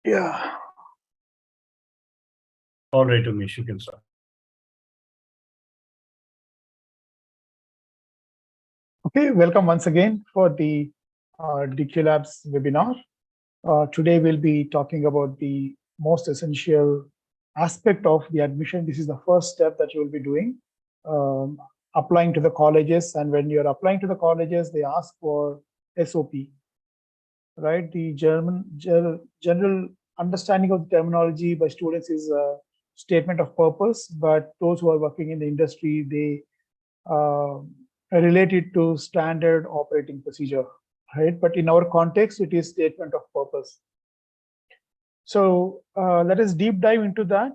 Yeah. All right, Umesh, you can start. Okay, welcome once again for the DQ Labs webinar. Today we'll be talking about the most essential aspect of the admission. This is the first step that you will be doing, um, applying to the colleges. And when you're applying to the colleges, they ask for SOP, right? The general understanding of the terminology by students is a statement of purpose, but those who are working in the industry, they uh, relate it to standard operating procedure, right? But in our context, it is statement of purpose. So let us deep dive into that.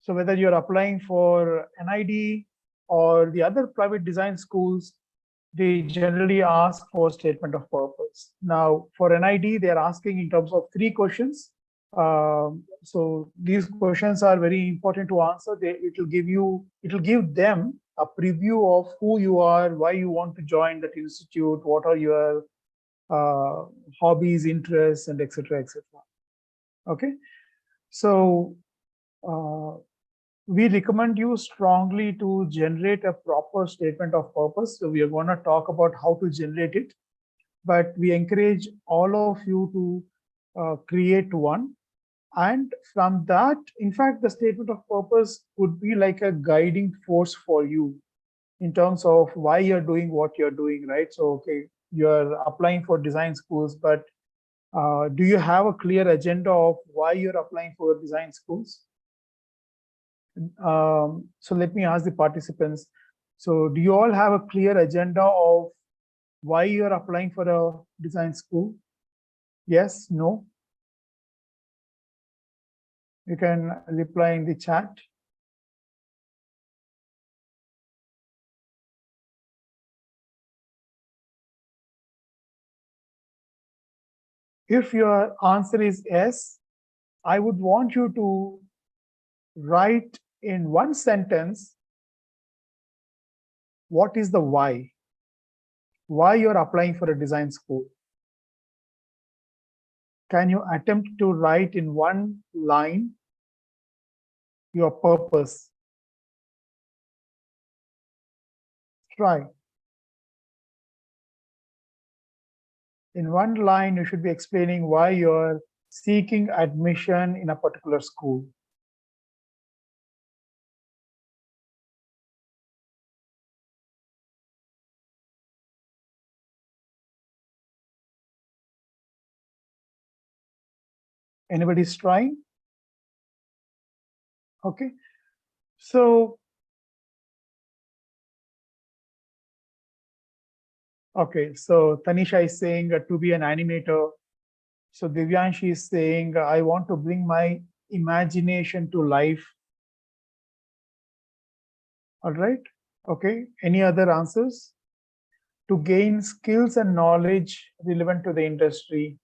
So whether you're applying for NID or the other private design schools, they generally ask for statement of purpose. Now, for NID, they're asking in terms of 3 questions. So these questions are very important to answer. It will give them a preview of who you are, why you want to join that institute, what are your hobbies, interests, and etc. etc. Okay, so we recommend you strongly to generate a proper statement of purpose. So we are going to talk about how to generate it, but we encourage all of you to create one. And from that, in fact, the statement of purpose would be like a guiding force for you in terms of why you're doing what you're doing, right? So, okay, you're applying for design schools, but do you have a clear agenda of why you're applying for design schools? So let me ask the participants. So do you all have a clear agenda of why you're applying for a design school? Yes, no? You can reply in the chat. If your answer is yes, I would want you to write in one sentence, what is the why? Why you're applying for a design school? Can you attempt to write in one line your purpose? Try. In one line, you should be explaining why you're seeking admission in a particular school. Anybody's trying? Okay. So, okay. So Tanisha is saying to be an animator. So Divyanshi is saying, I want to bring my imagination to life. All right. Okay. Any other answers? To gain skills and knowledge relevant to the industry.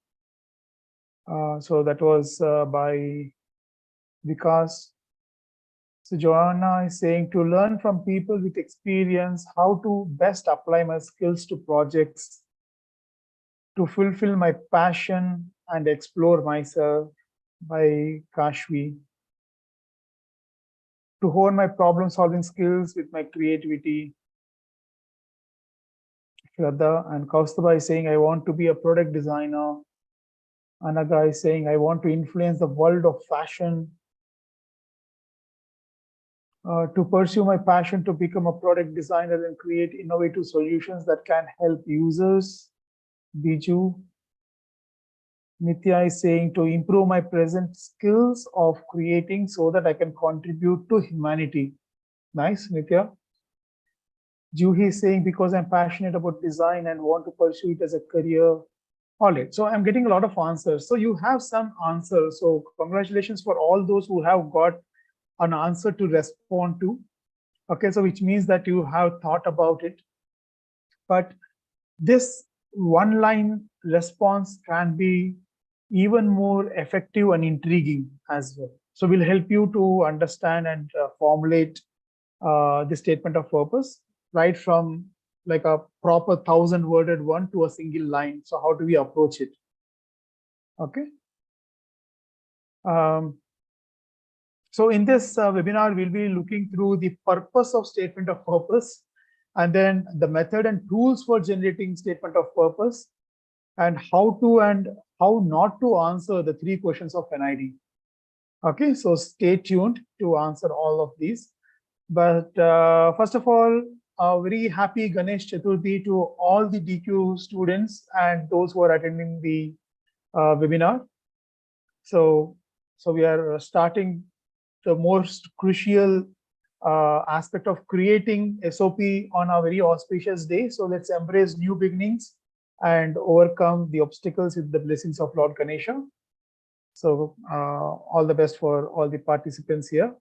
So that was by Vikas. So Joanna is saying to learn from people with experience how to best apply my skills to projects, to fulfill my passion and explore myself, by Kashvi. To hone my problem solving skills with my creativity. Shraddha and Kaustubha is saying I want to be a product designer. Anaga is saying I want to influence the world of fashion. To pursue my passion to become a product designer and create innovative solutions that can help users. Biju. Nitya is saying to improve my present skills of creating so that I can contribute to humanity. Nice, Nitya. Juhi is saying because I'm passionate about design and want to pursue it as a career. All right, so I'm getting a lot of answers. So you have some answers. So congratulations for all those who have got an answer to respond to. Okay, so which means that you have thought about it. But this one line response can be even more effective and intriguing as well. So we'll help you to understand and formulate the statement of purpose right from like a proper 1,000-worded one to a single line. So how do we approach it? Okay. So in this webinar, we'll be looking through the purpose of statement of purpose, and then the method and tools for generating statement of purpose, and how to and how not to answer the 3 questions of NID. Okay, so stay tuned to answer all of these. But first of all, a very happy Ganesh Chaturthi to all the DQ students and those who are attending the webinar. So we are starting the most crucial aspect of creating SOP on a very auspicious day. So let's embrace new beginnings and overcome the obstacles with the blessings of Lord Ganesha. So all the best for all the participants here.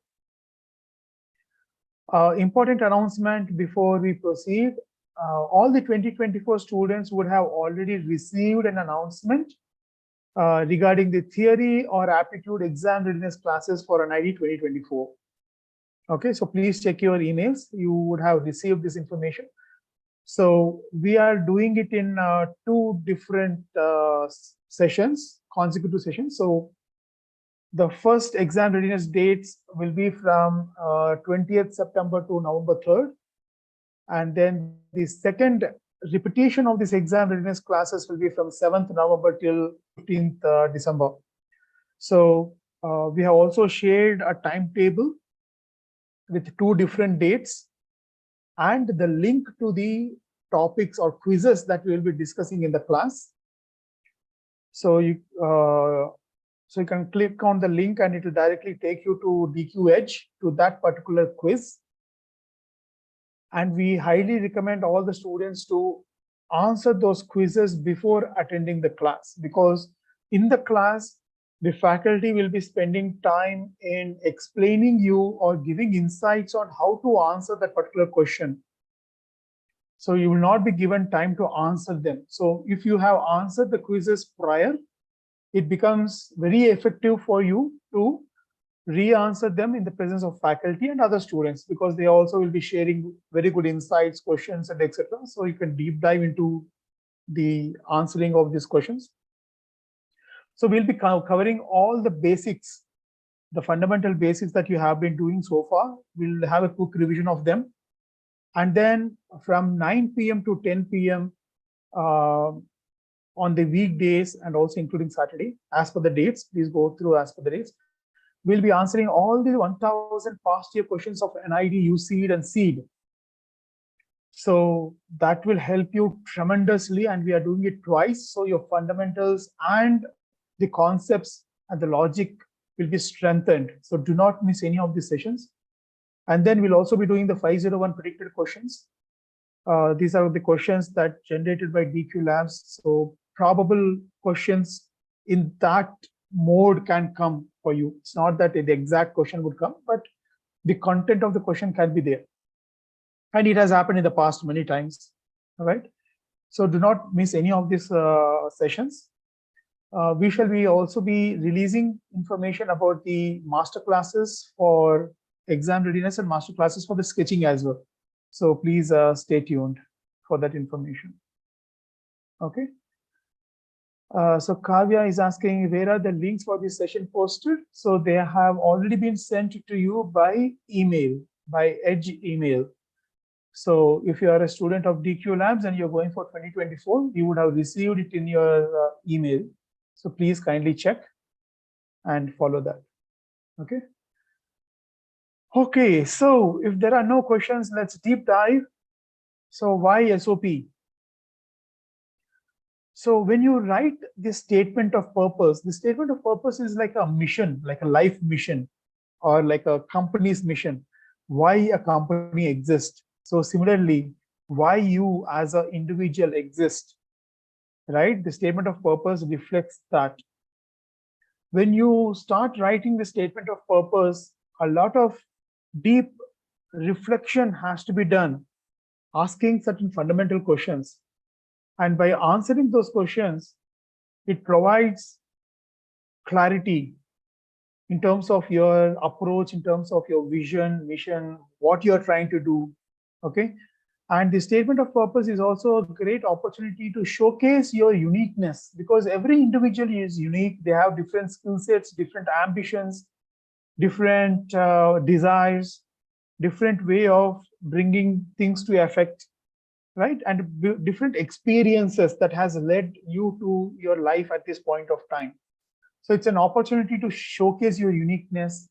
Important announcement before we proceed. All the 2024 students would have already received an announcement regarding the theory or aptitude exam readiness classes for NID 2024. Okay, so please check your emails. You would have received this information. So we are doing it in 2 different sessions, consecutive sessions. So the first exam readiness dates will be from 20th September to November 3rd. And then the second repetition of this exam readiness classes will be from 7th November till 15th December. So we have also shared a timetable with 2 different dates and the link to the topics or quizzes that we will be discussing in the class. So you can click on the link and it will directly take you to DQ Edge to that particular quiz. And we highly recommend all the students to answer those quizzes before attending the class, because in the class, the faculty will be spending time in explaining you or giving insights on how to answer that particular question. So you will not be given time to answer them. So if you have answered the quizzes prior, it becomes very effective for you to re-answer them in the presence of faculty and other students, because they also will be sharing very good insights, questions, and etc. So you can deep dive into the answering of these questions. So we'll be covering all the basics, the fundamental basics that you have been doing so far. We'll have a quick revision of them. And then from 9 p.m. to 10 p.m. On the weekdays and also including Saturday, as per the dates, please go through as per the dates. We'll be answering all the 1,000 past year questions of NID, USEED, and SEED. So that will help you tremendously, and we are doing it twice. So your fundamentals and the concepts and the logic will be strengthened. So do not miss any of these sessions. And then we'll also be doing the 501 predicted questions. These are the questions that generated by DQ Labs. So probable questions in that mode can come for you. It's not that the exact question would come, but the content of the question can be there. And it has happened in the past many times. All right. So do not miss any of these sessions. We shall also be releasing information about the master classes for exam readiness and master classes for the sketching as well. So please stay tuned for that information. Okay. So Kavya is asking, where are the links for this session posted? So they have already been sent to you by email, by Edge email. So if you are a student of DQ Labs and you're going for 2024, you would have received it in your email. So please kindly check and follow that. Okay. Okay, so if there are no questions, let's deep dive. So why SOP? So when you write this statement of purpose, the statement of purpose is like a mission, like a life mission, or like a company's mission, why a company exists. So similarly, why you as an individual exist, right? The statement of purpose reflects that. When you start writing the statement of purpose, a lot of deep reflection has to be done, asking certain fundamental questions. And by answering those questions, it provides clarity in terms of your approach, in terms of your vision, mission, what you're trying to do. Okay. And the statement of purpose is also a great opportunity to showcase your uniqueness, because every individual is unique. They have different skill sets, different ambitions, different desires, different way of bringing things to effect, right? And different experiences that has led you to your life at this point of time. So it's an opportunity to showcase your uniqueness,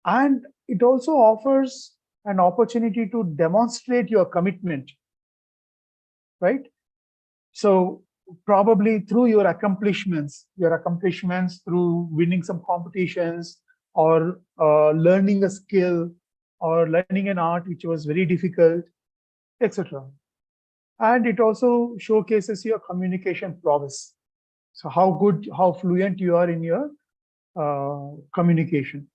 and it also offers an opportunity to demonstrate your commitment, right? So probably through your accomplishments through winning some competitions, or learning a skill, or learning an art which was very difficult, etc. And it also showcases your communication prowess. So how good, how fluent you are in your communication.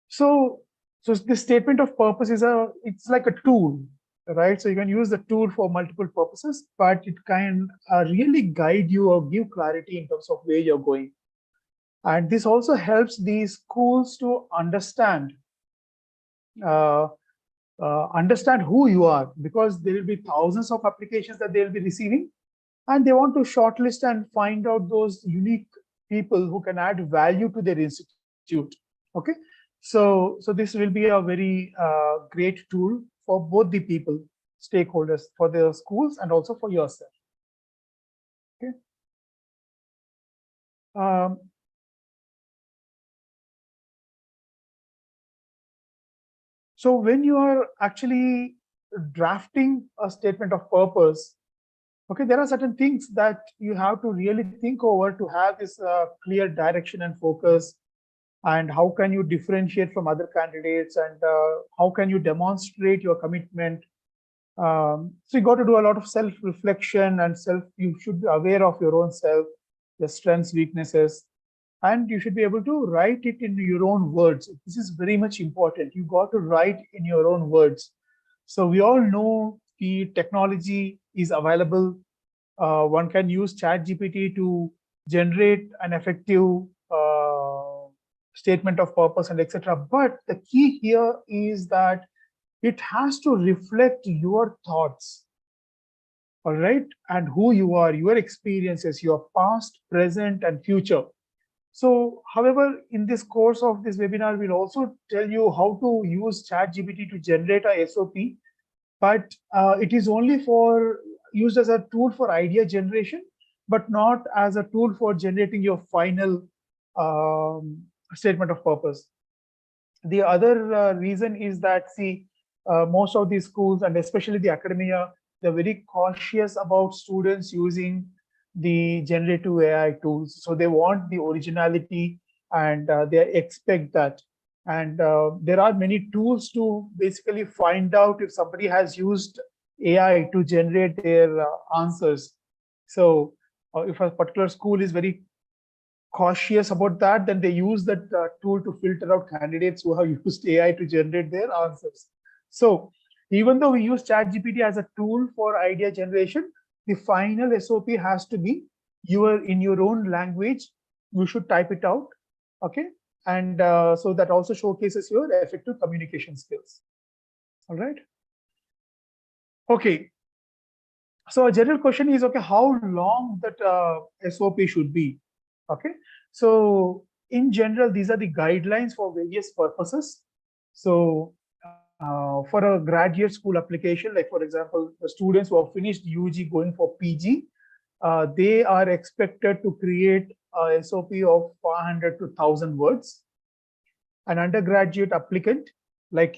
So, so this statement of purpose is it's like a tool, right? So you can use the tool for multiple purposes, but it can really guide you or give clarity in terms of where you're going. And this also helps the schools to uh, understand who you are, because there will be thousands of applications that they'll be receiving, and they want to shortlist and find out those unique people who can add value to their institute. Okay, so this will be a very great tool for both the people, stakeholders, for the schools and also for yourself. Okay. Um, so when you are actually drafting a statement of purpose, okay, there are certain things that you have to really think over to have this clear direction and focus. And how can you differentiate from other candidates, and how can you demonstrate your commitment? So you got to do a lot of self-reflection and you should be aware of your own self, your strengths, weaknesses, and you should be able to write it in your own words. This is very much important. You got to write in your own words. So we all know the technology is available. One can use ChatGPT to generate an effective statement of purpose and etc. But the key here is that it has to reflect your thoughts, all right, and who you are, your experiences, your past, present, and future. So, however, in this course of this webinar, we'll also tell you how to use ChatGPT to generate a SOP, but it is only for used as a tool for idea generation, but not as a tool for generating your final statement of purpose. The other reason is that, see, most of these schools, and especially the academia, they're very cautious about students using the generative AI tools. So they want the originality, and they expect that. And there are many tools to basically find out if somebody has used AI to generate their answers. So if a particular school is very cautious about that, then they use that tool to filter out candidates who have used AI to generate their answers. So even though we use ChatGPT as a tool for idea generation, the final SOP has to be in your own language. You should type it out, okay? And so that also showcases your effective communication skills. All right. Okay. So a general question is, okay, how long that SOP should be? Okay. So in general, these are the guidelines for various purposes. So for a graduate school application, like for example, the students who have finished UG going for PG, they are expected to create a SOP of 400 to 1,000 words. An undergraduate applicant, like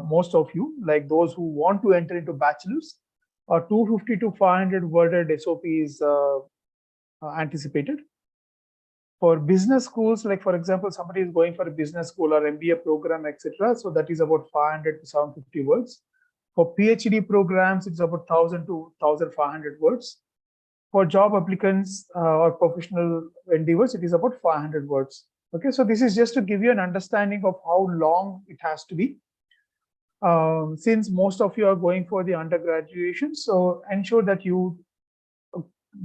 most of you, like those who want to enter into bachelor's, 250 to 500 worded SOP is anticipated. For business schools, like for example, somebody is going for a business school or MBA program, etc. So that is about 500 to 750 words. For PhD programs, it's about 1,000 to 1,500 words. For job applicants or professional endeavors, it is about 500 words. Okay, so this is just to give you an understanding of how long it has to be. Since most of you are going for the undergraduation, so ensure that you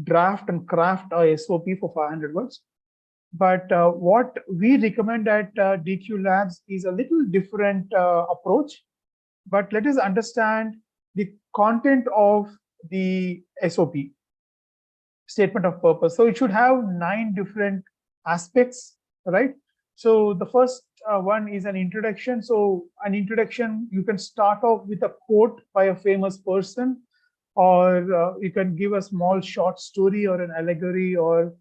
draft and craft a SOP for 500 words. But what we recommend at DQ Labs is a little different approach. but let us understand the content of the SOP, statement of purpose. So it should have 9 different aspects, right? So the first one is an introduction. So an introduction, you can start off with a quote by a famous person, or you can give a small short story or an allegory or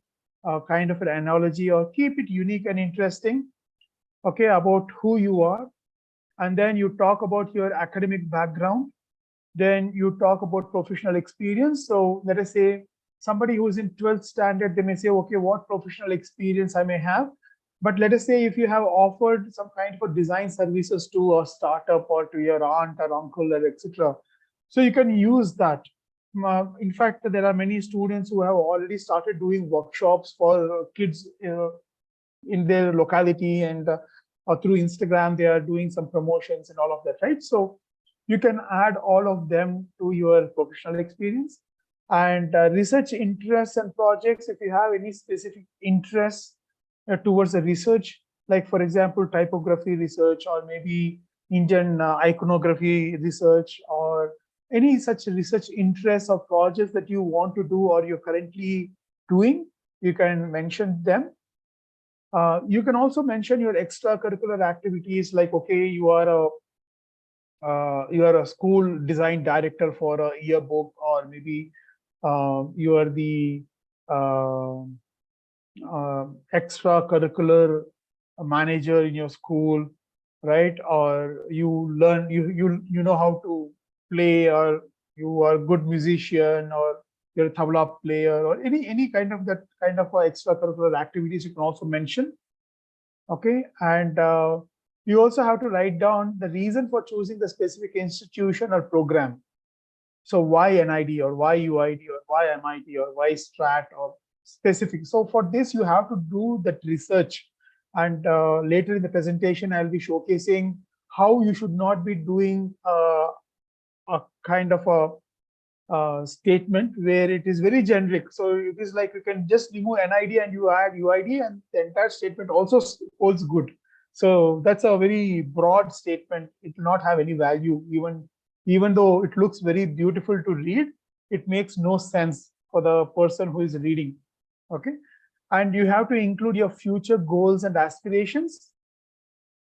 kind of an analogy, or keep it unique and interesting, okay, about who you are. And then you talk about your academic background. Then you talk about professional experience. So let us say somebody who's in 12th standard, they may say, okay, what professional experience I may have. But let us say if you have offered some kind of a design services to a startup or to your aunt or uncle or etc. So you can use that. In fact, there are many students who have already started doing workshops for kids in their locality, and or through Instagram, they are doing some promotions and all of that, right? So you can add all of them to your professional experience. And research interests and projects, if you have any specific interests towards the research, like for example, typography research, or maybe Indian iconography research, or any such research interests or projects that you want to do or you're currently doing, you can mention them. You can also mention your extracurricular activities, like, okay, you are a school design director for a yearbook, or maybe you are the uh, extracurricular manager in your school, right? Or you know how to play, or you are a good musician, or you're a tabla player, or any kind of that kind of extracurricular activities you can also mention. Okay, and you also have to write down the reason for choosing the specific institution or program. So why NID, or why UID, or why MIT, or why Strat, or specific. So for this, you have to do that research. And later in the presentation, I'll be showcasing how you should not be doing a kind of a statement where it is very generic. So it is like you can just remove NID and you add UID, and the entire statement also holds good. So that's a very broad statement. It will not have any value, even though it looks very beautiful to read. It makes no sense for the person who is reading. Okay, and you have to include your future goals and aspirations.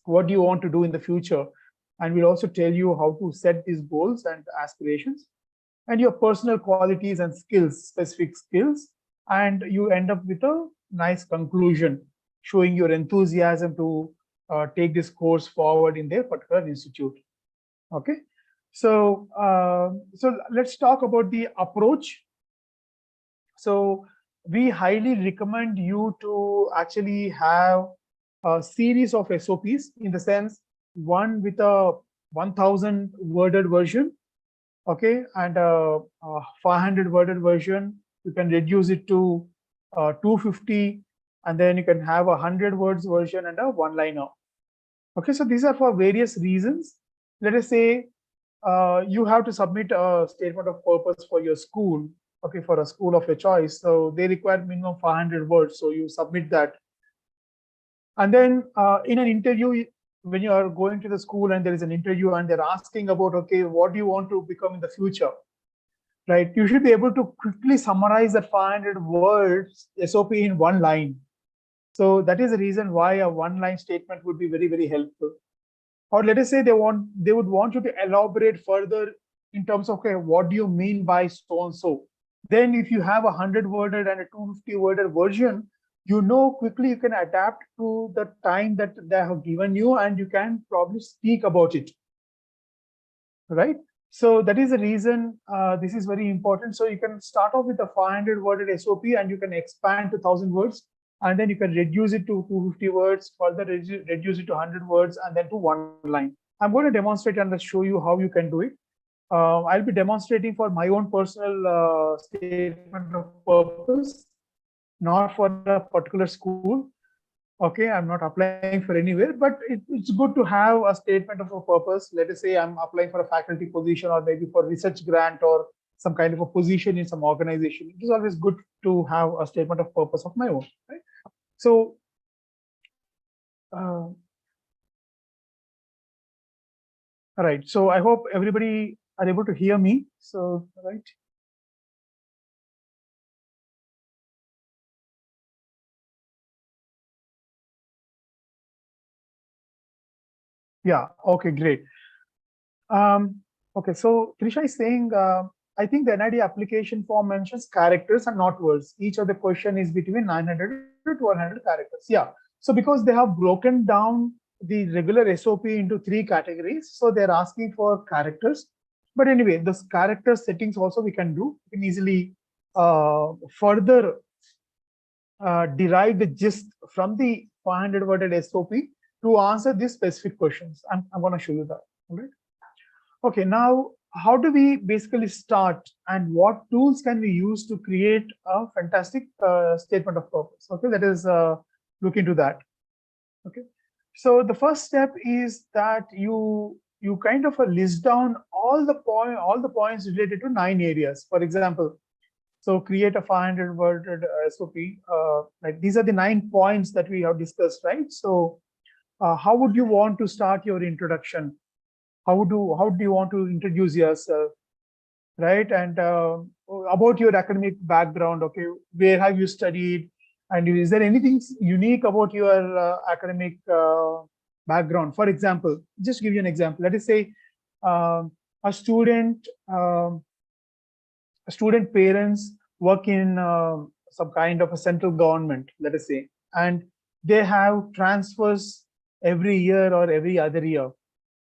What do you want to do in the future? And we'll also tell you how to set these goals and aspirations, and your personal qualities and skills, specific skills. And you end up with a nice conclusion showing your enthusiasm to take this course forward in their particular institute. Okay, so so let's talk about the approach. So we highly recommend you to actually have a series of SOPs, in the sense, one with a 1000 worded version, okay, and a 500 worded version. You can reduce it to 250, and then you can have a 100 words version and a one liner. Okay, so these are for various reasons. Let us say you have to submit a statement of purpose for your school, okay, for a school of your choice. So they require minimum 500 words. So you submit that. And then in an interview, when you are going to the school and there is an interview and they're asking about, okay, what do you want to become in the future? Right? You should be able to quickly summarize that 500 words SOP in one line. So that is the reason why a one-line statement would be very, very helpful. Or let us say they would want you to elaborate further in terms of, okay, what do you mean by so and so? Then if you have a 100 worded and a 250 worded version, you know quickly you can adapt to the time that they have given you, and you can probably speak about it, right? So that is the reason this is very important. So you can start off with a 500 worded SOP, and you can expand to 1000 words, and then you can reduce it to 250 words, further reduce it to 100 words, and then to one line. I'm going to demonstrate and show you how you can do it. I'll be demonstrating for my own personal statement of purpose, not for a particular school. Okay, I'm not applying for anywhere, but it's good to have a statement of a purpose. Let us say I'm applying for a faculty position, or maybe for research grant, or some kind of a position in some organization. It is always good to have a statement of purpose of my own, right? So uh, All right. So I hope everybody are able to hear me. So, right. Yeah. Okay. Great. Okay. So Trisha is saying, I think the NID application form mentions characters and not words. Each of the question is between 900 to 100 characters. Yeah. So because they have broken down the regular SOP into three categories, so they're asking for characters. But anyway, this character settings also we can do. We can easily further derive the gist from the 500 worded SOP to answer these specific questions. I'm going to show you that. All right. Okay, now how do we basically start and what tools can we use to create a fantastic statement of purpose? Okay, that is look into that. Okay, so the first step is that you kind of list down all the points related to 9 areas. For example, so create a 500 worded SOP. Like these are the 9 points that we have discussed, right? So how would you want to start your introduction? How do you want to introduce yourself, right? And about your academic background. Okay, where have you studied, and is there anything unique about your academic background? For example, just give you an example. Let us say um, a student student parents work in some kind of a central government, let us say, and they have transfers every year or every other year.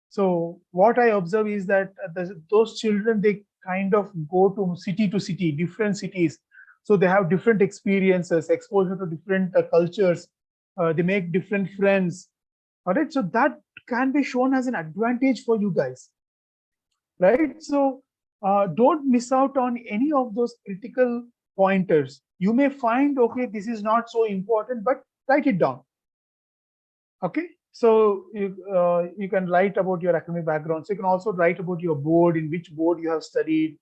So what I observe is that those children, they kind of go to city, different cities. So they have different experiences, exposure to different cultures. They make different friends. All right. So that can be shown as an advantage for you guys, right? So don't miss out on any of those critical pointers. You may find, okay, this is not so important, but write it down. Okay, so you can write about your academic background. So you can also write about your board, in which board you have studied.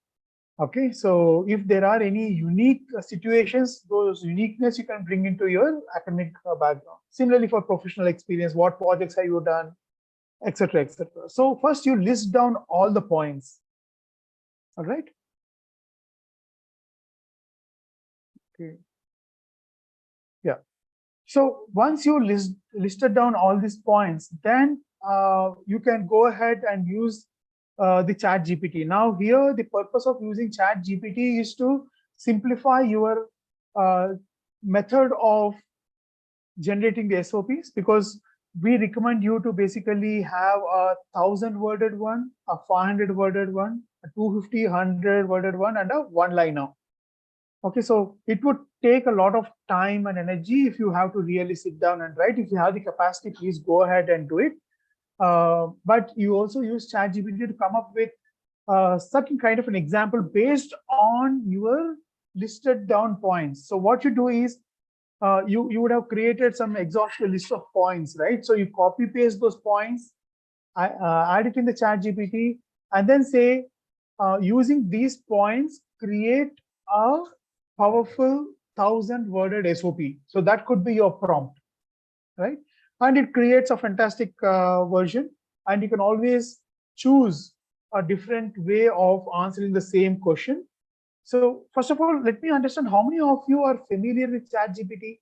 Okay, so if there are any unique situations, those uniqueness you can bring into your academic background. Similarly, for professional experience, what projects have you done, etc., etc. So first you list down all the points. All right. Okay. Yeah. So once you listed down all these points, then you can go ahead and use the chat GPT. Now here, the purpose of using chat GPT is to simplify your uh, method of generating the SOPs, because we recommend you to basically have a 1,000 worded one, a 500 worded one, a 250, 100 worded one, and a one liner. Okay, so it would take a lot of time and energy if you have to really sit down and write. If you have the capacity, please go ahead and do it. But you also use ChatGPT to come up with certain kind of an example based on your listed down points. So what you do is you would have created some exhaustive list of points, right? So you copy paste those points, add it in the ChatGPT, and then say, using these points, create a powerful 1,000 worded SOP. So that could be your prompt, right? And it creates a fantastic version. And you can always choose a different way of answering the same question. So first of all, let me understand how many of you are familiar with ChatGPT.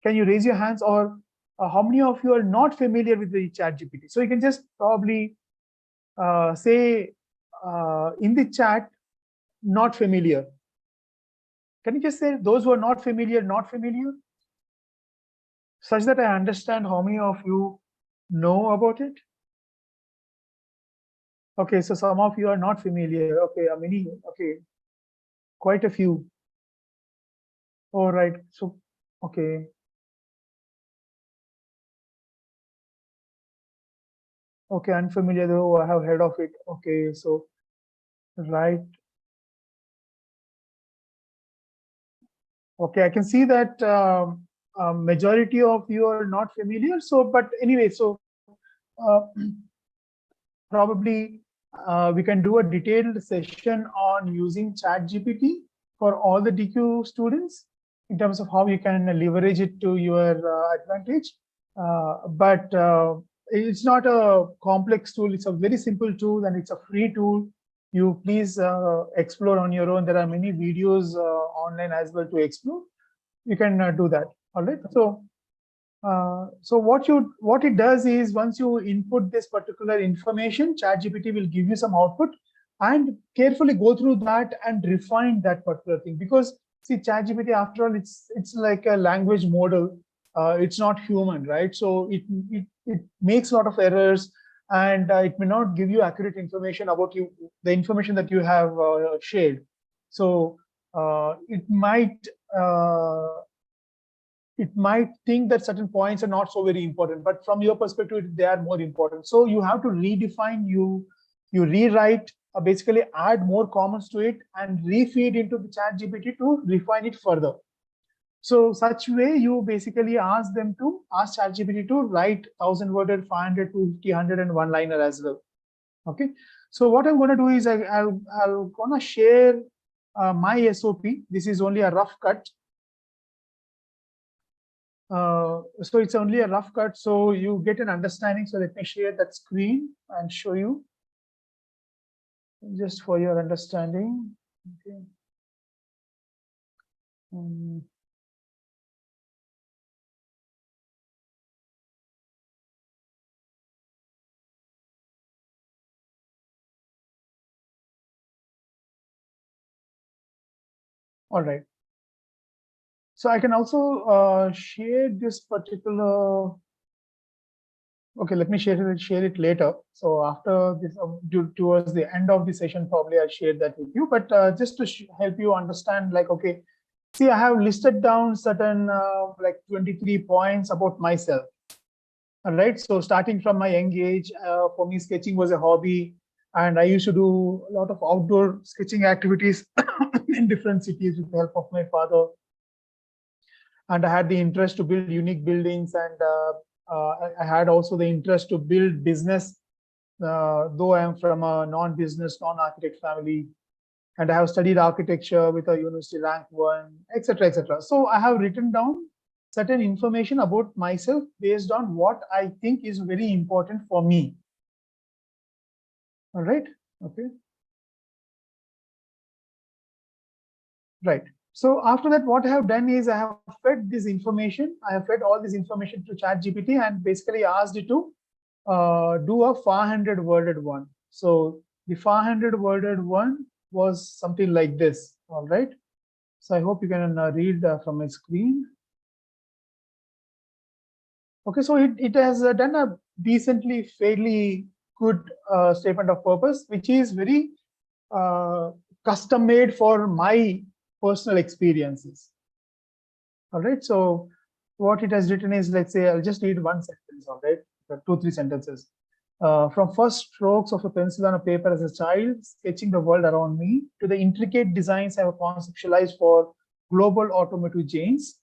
Can you raise your hands, or how many of you are not familiar with the ChatGPT? So you can just probably say in the chat, not familiar. Can you just say those who are not familiar, such that I understand how many of you know about it? Okay, so some of you are not familiar. Okay, many. Okay, quite a few. All right. So, okay. Okay, unfamiliar though, I have heard of it. Okay, so right. Okay, I can see that majority of you are not familiar. So, but anyway, so uh, probably we can do a detailed session on using Chat GPT for all the DQ students in terms of how you can leverage it to your advantage. But it's not a complex tool. It's a very simple tool, and it's a free tool. You please explore on your own. There are many videos online as well to explore. You can do that. All right. So what it does is, once you input this particular information, ChatGPT will give you some output, and carefully go through that and refine that particular thing. Because see, ChatGPT, after all, it's like a language model. It's not human, right? So it makes a lot of errors, and it may not give you accurate information about you, the information that you have shared. So uh, it might think that certain points are not so very important, but from your perspective, they are more important. So you have to redefine, you rewrite, basically add more comments to it and refeed into the chat GPT to refine it further. So such way, you basically ask ChatGPT to write 1,000-worded, 500, 250, 100, and one-liner as well. Okay. So what I'm going to do is I'll gonna share my SOP. This is only a rough cut. So it's only a rough cut, so you get an understanding. So let me share that screen and show you, just for your understanding. Okay. All right. So I can also share this particular. Okay, let me share it later. So after this, towards the end of the session, probably I'll share that with you. But just to help you understand, like, okay, see, I have listed down certain like 23 points about myself. All right. So starting from my young age, for me, sketching was a hobby, and I used to do a lot of outdoor sketching activities in different cities with the help of my father. And I had the interest to build unique buildings, and I had also the interest to build business, though I am from a non-business, non-architect family, and I have studied architecture with a university rank 1, etc., etc. So I have written down certain information about myself based on what I think is very important for me. All right. Okay. Right. So after that, what I have done is I have fed this information. I have fed all this information to ChatGPT and basically asked it to do a 500-worded one. So the 500-worded one was something like this. All right. So I hope you can read from my screen. Okay, so it has done a decently, fairly good statement of purpose, which is very custom made for my personal experiences. All right, so what it has written is, let's say, I'll just read one sentence, all right, 2-3 sentences. From first strokes of a pencil on a paper as a child, sketching the world around me, to the intricate designs I have conceptualized for global automotive chains,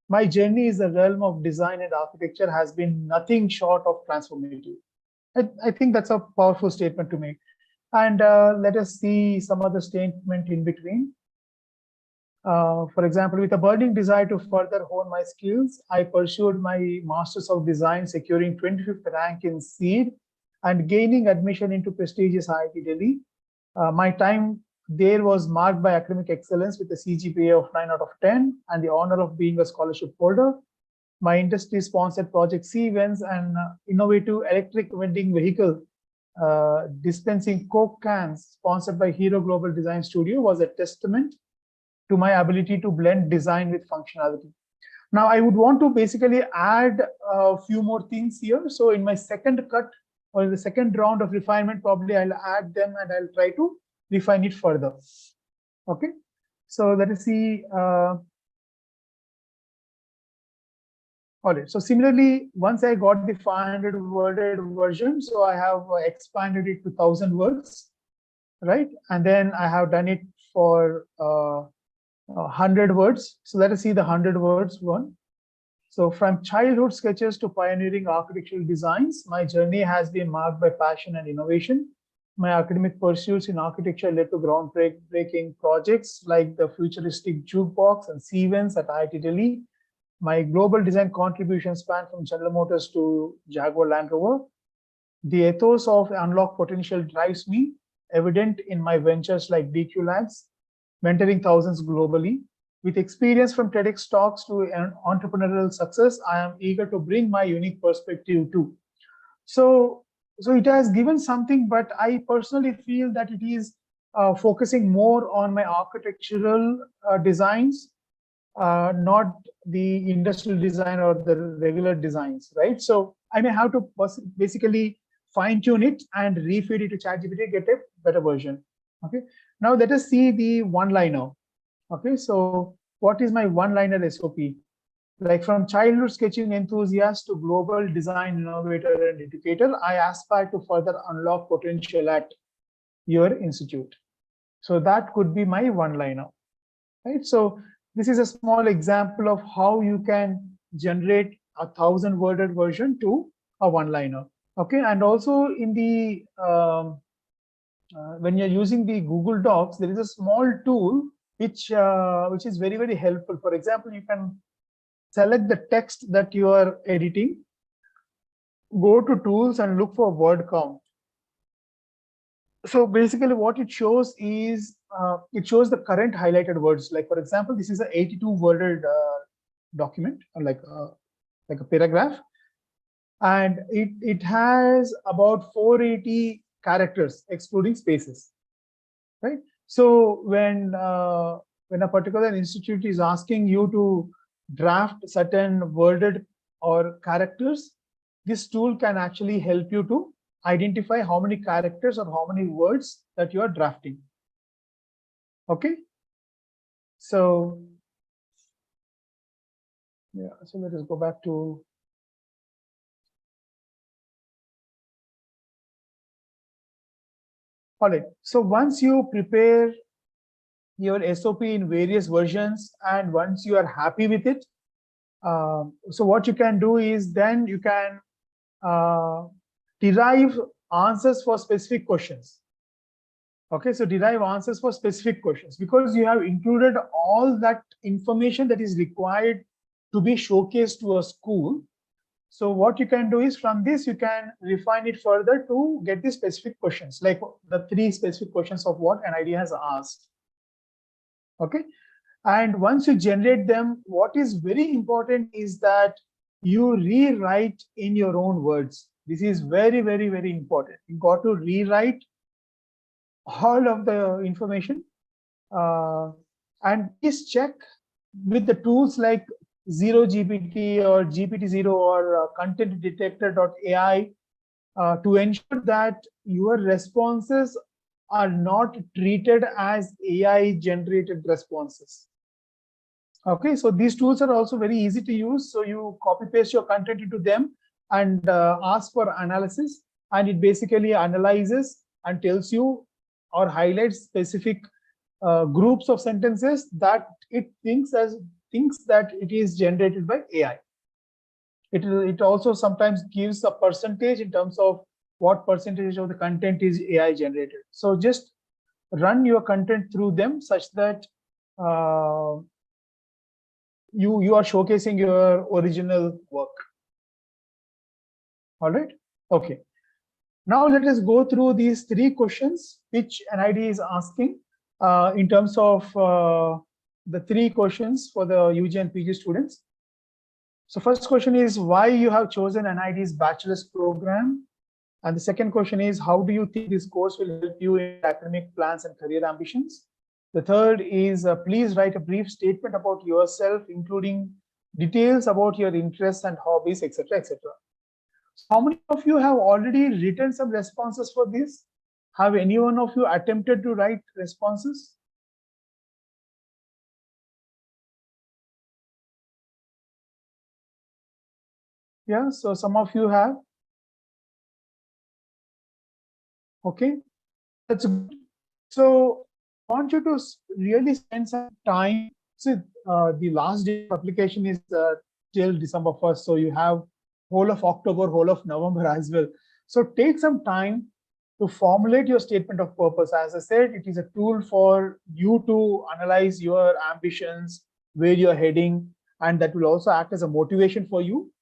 my journey is the realm of design and architecture has been nothing short of transformative. I think that's a powerful statement to make. And let us see some other statement in between. For example, with a burning desire to further hone my skills, I pursued my Masters of Design, securing 25th rank in SEED and gaining admission into prestigious IIT Delhi. My time there was marked by academic excellence with a CGPA of 9 out of 10 and the honor of being a scholarship holder. My industry-sponsored project C-Vents, an innovative electric vending vehicle dispensing Coke cans, sponsored by Hero Global Design Studio, was a testament to my ability to blend design with functionality. Now, I would want to basically add a few more things here. So in my second cut or in the second round of refinement, probably I'll add them and I'll try to refine it further. Okay. So let us see. All right. So similarly, once I got the 500-worded version, so I have expanded it to 1,000 words, right? And then I have done it for 100 words. So let us see the 100 words one. So from childhood sketches to pioneering architectural designs, my journey has been marked by passion and innovation. My academic pursuits in architecture led to groundbreaking projects like the futuristic jukebox and C-Vents at IIT Delhi. My global design contributions span from General Motors to Jaguar Land Rover. The ethos of unlock potential drives me, evident in my ventures like DQ Labs, mentoring thousands globally. With experience from TEDx talks to an entrepreneurial success, I am eager to bring my unique perspective too. So, so it has given something, but I personally feel that it is focusing more on my architectural designs, not the industrial design or the regular designs, right? So I may have to basically fine tune it and refeed it to ChatGPT, get a better version. Okay. Now let us see the one-liner. Okay. So what is my one-liner SOP? Like from childhood sketching enthusiast to global design innovator and educator, I aspire to further unlock potential at your institute. So that could be my one-liner, right? So this is a small example of how you can generate a 1,000-worded version to a one-liner. Okay, and also in the when you're using the Google Docs, there is a small tool which is very helpful. For example, you can select the text that you are editing, go to tools and look for word count. So basically what it shows is it shows the current highlighted words. Like for example, this is an 82-worded document, like a paragraph, and it has about 480 characters excluding spaces, right? So when a particular institute is asking you to draft certain worded or characters, this tool can actually help you to identify how many characters or how many words that you are drafting. Okay. So yeah, so let us go back to all right. So once you prepare your SOP in various versions and once you are happy with it, so what you can do is then you can derive answers for specific questions. Okay, so derive answers for specific questions because you have included all that information that is required to be showcased to a school. So what you can do is from this, you can refine it further to get the specific questions, like the 3 specific questions of what an idea has asked. Okay. And once you generate them, what is very important is that you rewrite in your own words. This is very important. You got to rewrite all of the information and please check with the tools like Zero GPT or GPT-0 or content detector.ai to ensure that your responses are not treated as AI generated responses. Okay, so these tools are also very easy to use. So you copy paste your content into them and ask for analysis, and it basically analyzes and tells you or highlights specific groups of sentences that it thinks that it is generated by AI. It also sometimes gives a percentage in terms of what percentage of the content is AI generated. So just run your content through them such that you are showcasing your original work. All right. Okay. Now let us go through these 3 questions which NID is asking in terms of the 3 questions for the UG and PG students. So first question is why you have chosen NID's bachelor's program, and the second question is how do you think this course will help you in academic plans and career ambitions. The third is please write a brief statement about yourself, including details about your interests and hobbies, etc., etc. How many of you have already written some responses for this? Have any one of you attempted to write responses? Yeah, so some of you have. Okay, that's good. So I want you to really spend some time. So the last day of application is till December 1st. So you have whole of October, whole of November as well. So take some time to formulate your statement of purpose. As I said, it is a tool for you to analyze your ambitions, where you're heading, and that will also act as a motivation for you,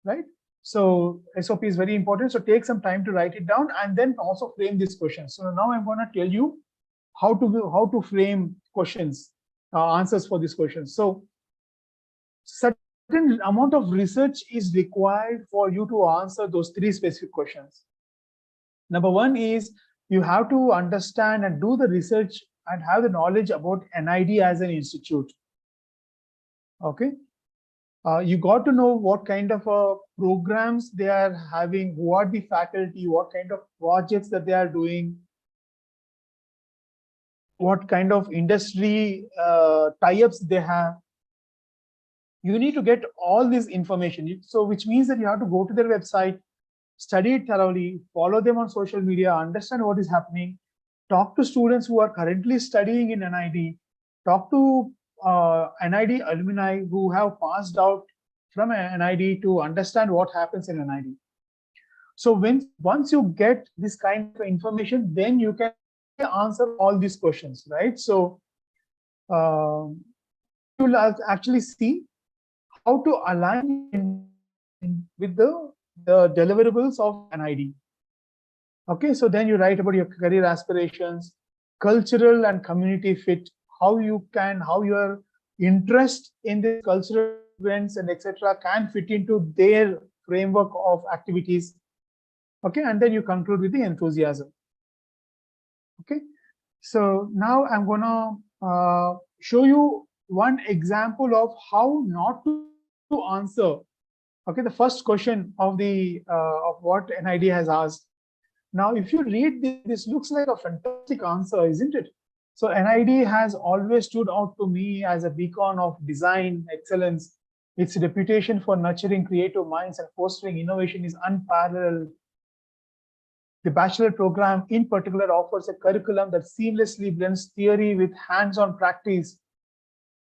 right? So SOP is very important. So take some time to write it down and then also frame these questions. So now I'm going to tell you how to frame questions, answers for these questions. So certain amount of research is required for you to answer those three specific questions. Number one is you have to understand and do the research and have the knowledge about NID as an institute. Okay. You got to know what kind of programs they are having, who are the faculty, what kind of projects that they are doing, what kind of industry tie-ups they have. You need to get all this information. So which means that you have to go to their website, study it thoroughly, follow them on social media, understand what is happening, talk to students who are currently studying in NID, talk to NID alumni who have passed out from NID to understand what happens in NID. So once you get this kind of information, then you can answer all these questions, right? So you'll actually see how to align with the deliverables of NID. Okay, so then you write about your career aspirations, cultural and community fit, how your interest in the cultural events and etc. can fit into their framework of activities. Okay, and then you conclude with the enthusiasm. Okay, so now I'm gonna show you one example of how not to answer. Okay, the first question of the of what NID has asked. Now, if you read this looks like a fantastic answer, isn't it? So NID has always stood out to me as a beacon of design excellence. Its reputation for nurturing creative minds and fostering innovation is unparalleled. The bachelor program in particular offers a curriculum that seamlessly blends theory with hands-on practice.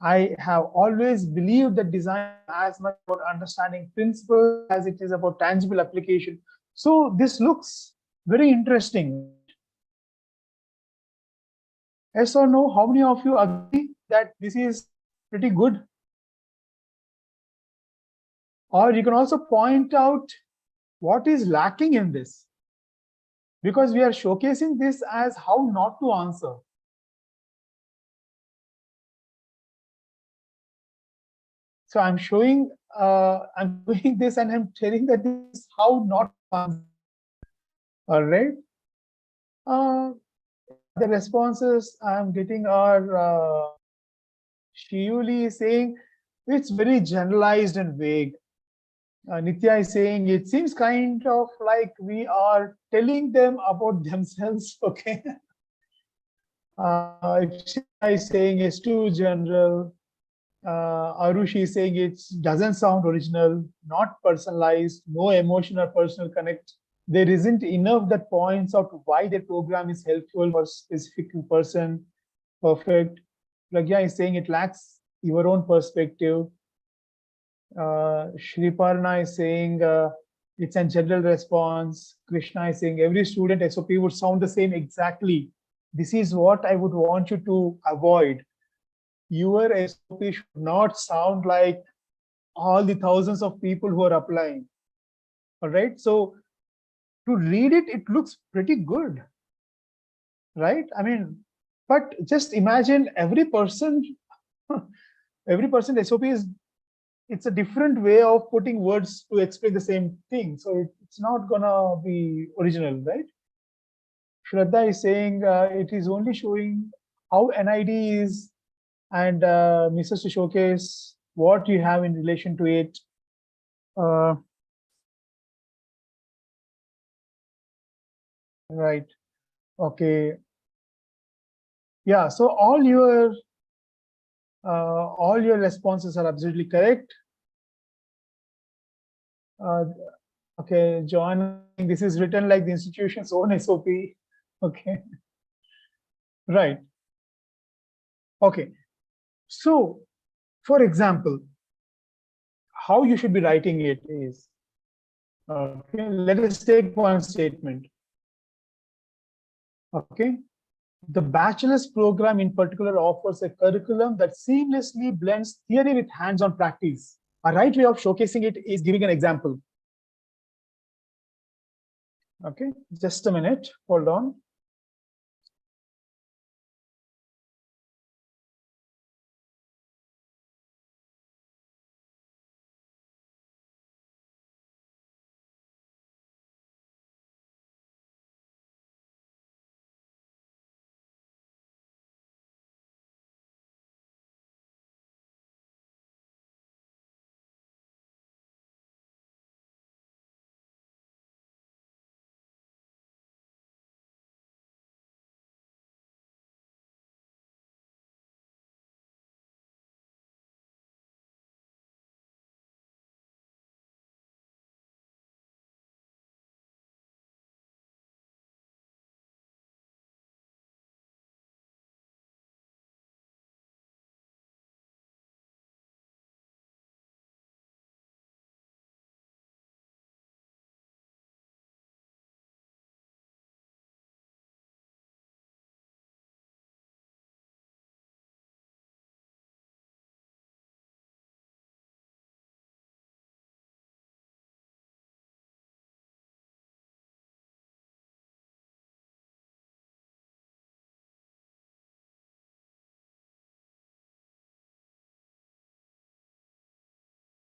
I have always believed that design is as much about understanding principles as it is about tangible application. So this looks very interesting. Yes or no? How many of you agree that this is pretty good? Or you can also point out what is lacking in this, because we are showcasing this as how not to answer. So I'm showing this and I'm telling that this is how not to answer. All right. The responses I'm getting are Shiuli saying it's very generalized and vague. Nitya is saying it seems kind of like we are telling them about themselves. Okay. Shina is saying it's too general. Arushi is saying it doesn't sound original, not personalized, no emotion or personal connect. There isn't enough that points out why the program is helpful for a specific person. Perfect. Pragya is saying it lacks your own perspective. Shriparna is saying it's a general response. Krishna is saying every student SOP would sound the same exactly. This is what I would want you to avoid. Your SOP should not sound like all the thousands of people who are applying. All right. So to read it, it looks pretty good. Right? I mean, but just imagine every person SOP is, it's a different way of putting words to explain the same thing. So it's not gonna be original, right? Shraddha is saying it is only showing how NID is and misses to showcase what you have in relation to it. Right. Okay. Yeah. So all your responses are absolutely correct. Okay, John, this is written like the institution's own SOP. Okay. Right. Okay. So, for example, how you should be writing it is, okay, let us take one statement. Okay. The bachelor's program in particular offers a curriculum that seamlessly blends theory with hands-on practice. A right way of showcasing it is giving an example. Okay, just a minute, hold on.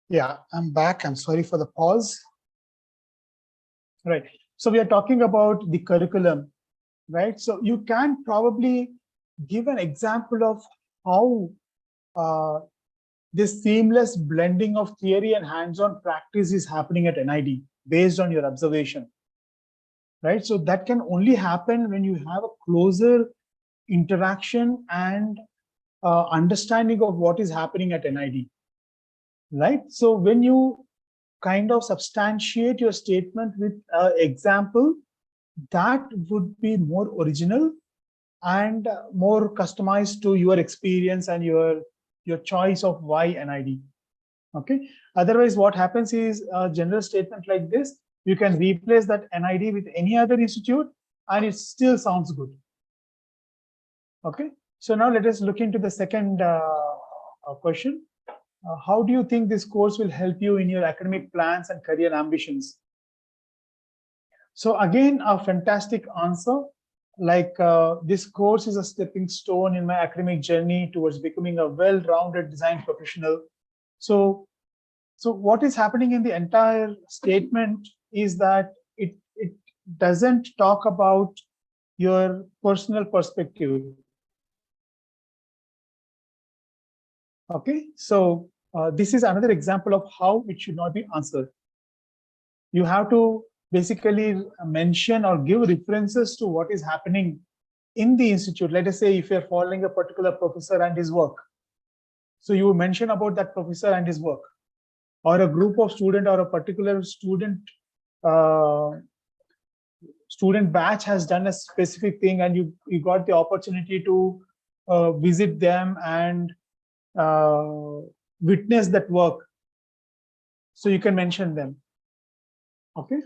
Yeah, I'm back. I'm sorry for the pause. Right. So we are talking about the curriculum, right? So you can probably give an example of how this seamless blending of theory and hands-on practice is happening at NID based on your observation, right? So that can only happen when you have a closer interaction and understanding of what is happening at NID, right? So when you kind of substantiate your statement with an example, that would be more original and more customized to your experience and your choice of why NID. Okay. Otherwise, what happens is a general statement like this, you can replace that NID with any other institute and it still sounds good. Okay. So now let us look into the second question. How do you think this course will help you in your academic plans and career ambitions? So again, a fantastic answer. Like this course is a stepping stone in my academic journey towards becoming a well-rounded design professional. So what is happening in the entire statement is that it doesn't talk about your personal perspective. Okay, so this is another example of how it should not be answered. You have to basically mention or give references to what is happening in the institute. Let us say if you're following a particular professor and his work, so you mention about that professor and his work, or a group of student or a particular uh, student batch has done a specific thing and you got the opportunity to visit them and witness that work, so you can mention them. Okay.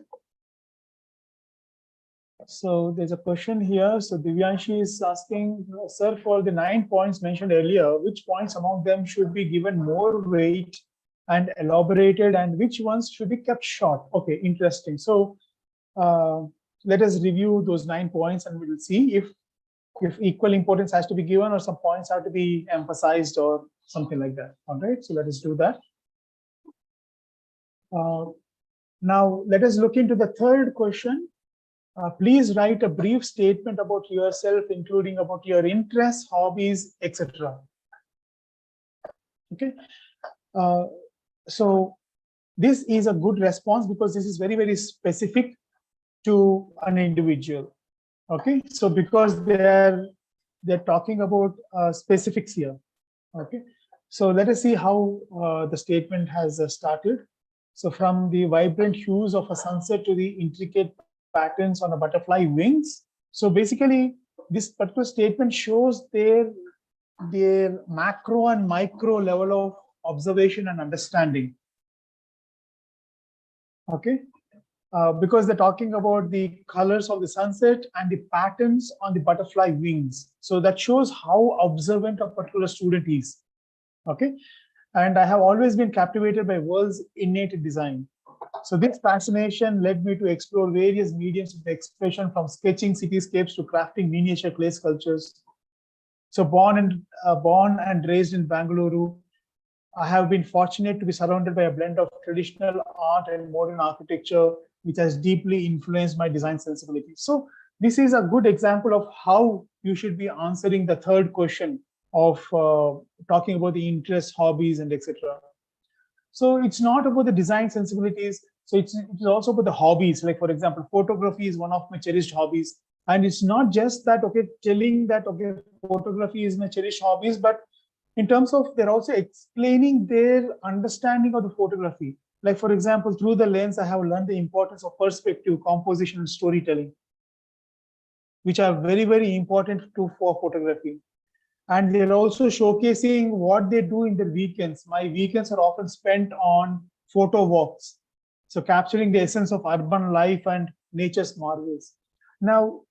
So there's a question here. So Divyanshi is asking, sir, for the 9 points mentioned earlier, which points among them should be given more weight and elaborated, and which ones should be kept short? Okay, interesting. So let us review those 9 points and we will see if equal importance has to be given or some points have to be emphasized or something like that. All right, so let us do that. Now let us look into the third question. Please write a brief statement about yourself, including about your interests, hobbies, etc. Okay. So this is a good response because this is very, very specific to an individual. Okay. So because they're talking about specifics here. Okay. So let us see how the statement has started. So from the vibrant hues of a sunset to the intricate patterns on a butterfly wings. So basically, this particular statement shows their macro and micro level of observation and understanding. Okay, because they're talking about the colors of the sunset and the patterns on the butterfly wings. So that shows how observant a particular student is. Okay, and I have always been captivated by world's innate design. So this fascination led me to explore various mediums of expression, from sketching cityscapes to crafting miniature clay sculptures. So born and raised in Bangalore, I have been fortunate to be surrounded by a blend of traditional art and modern architecture, which has deeply influenced my design sensibility. So this is a good example of how you should be answering the third question of talking about the interests, hobbies, and etc. So it's not about the design sensibilities. So it's also about the hobbies. Like for example, photography is one of my cherished hobbies. And it's not just that, okay, telling that, okay, photography is my cherished hobbies, but in terms of they're also explaining their understanding of the photography. Like for example, through the lens, I have learned the importance of perspective, composition, and storytelling, which are very, very important for photography. And they're also showcasing what they do in their weekends. My weekends are often spent on photo walks, so capturing the essence of urban life and nature's marvels. Now,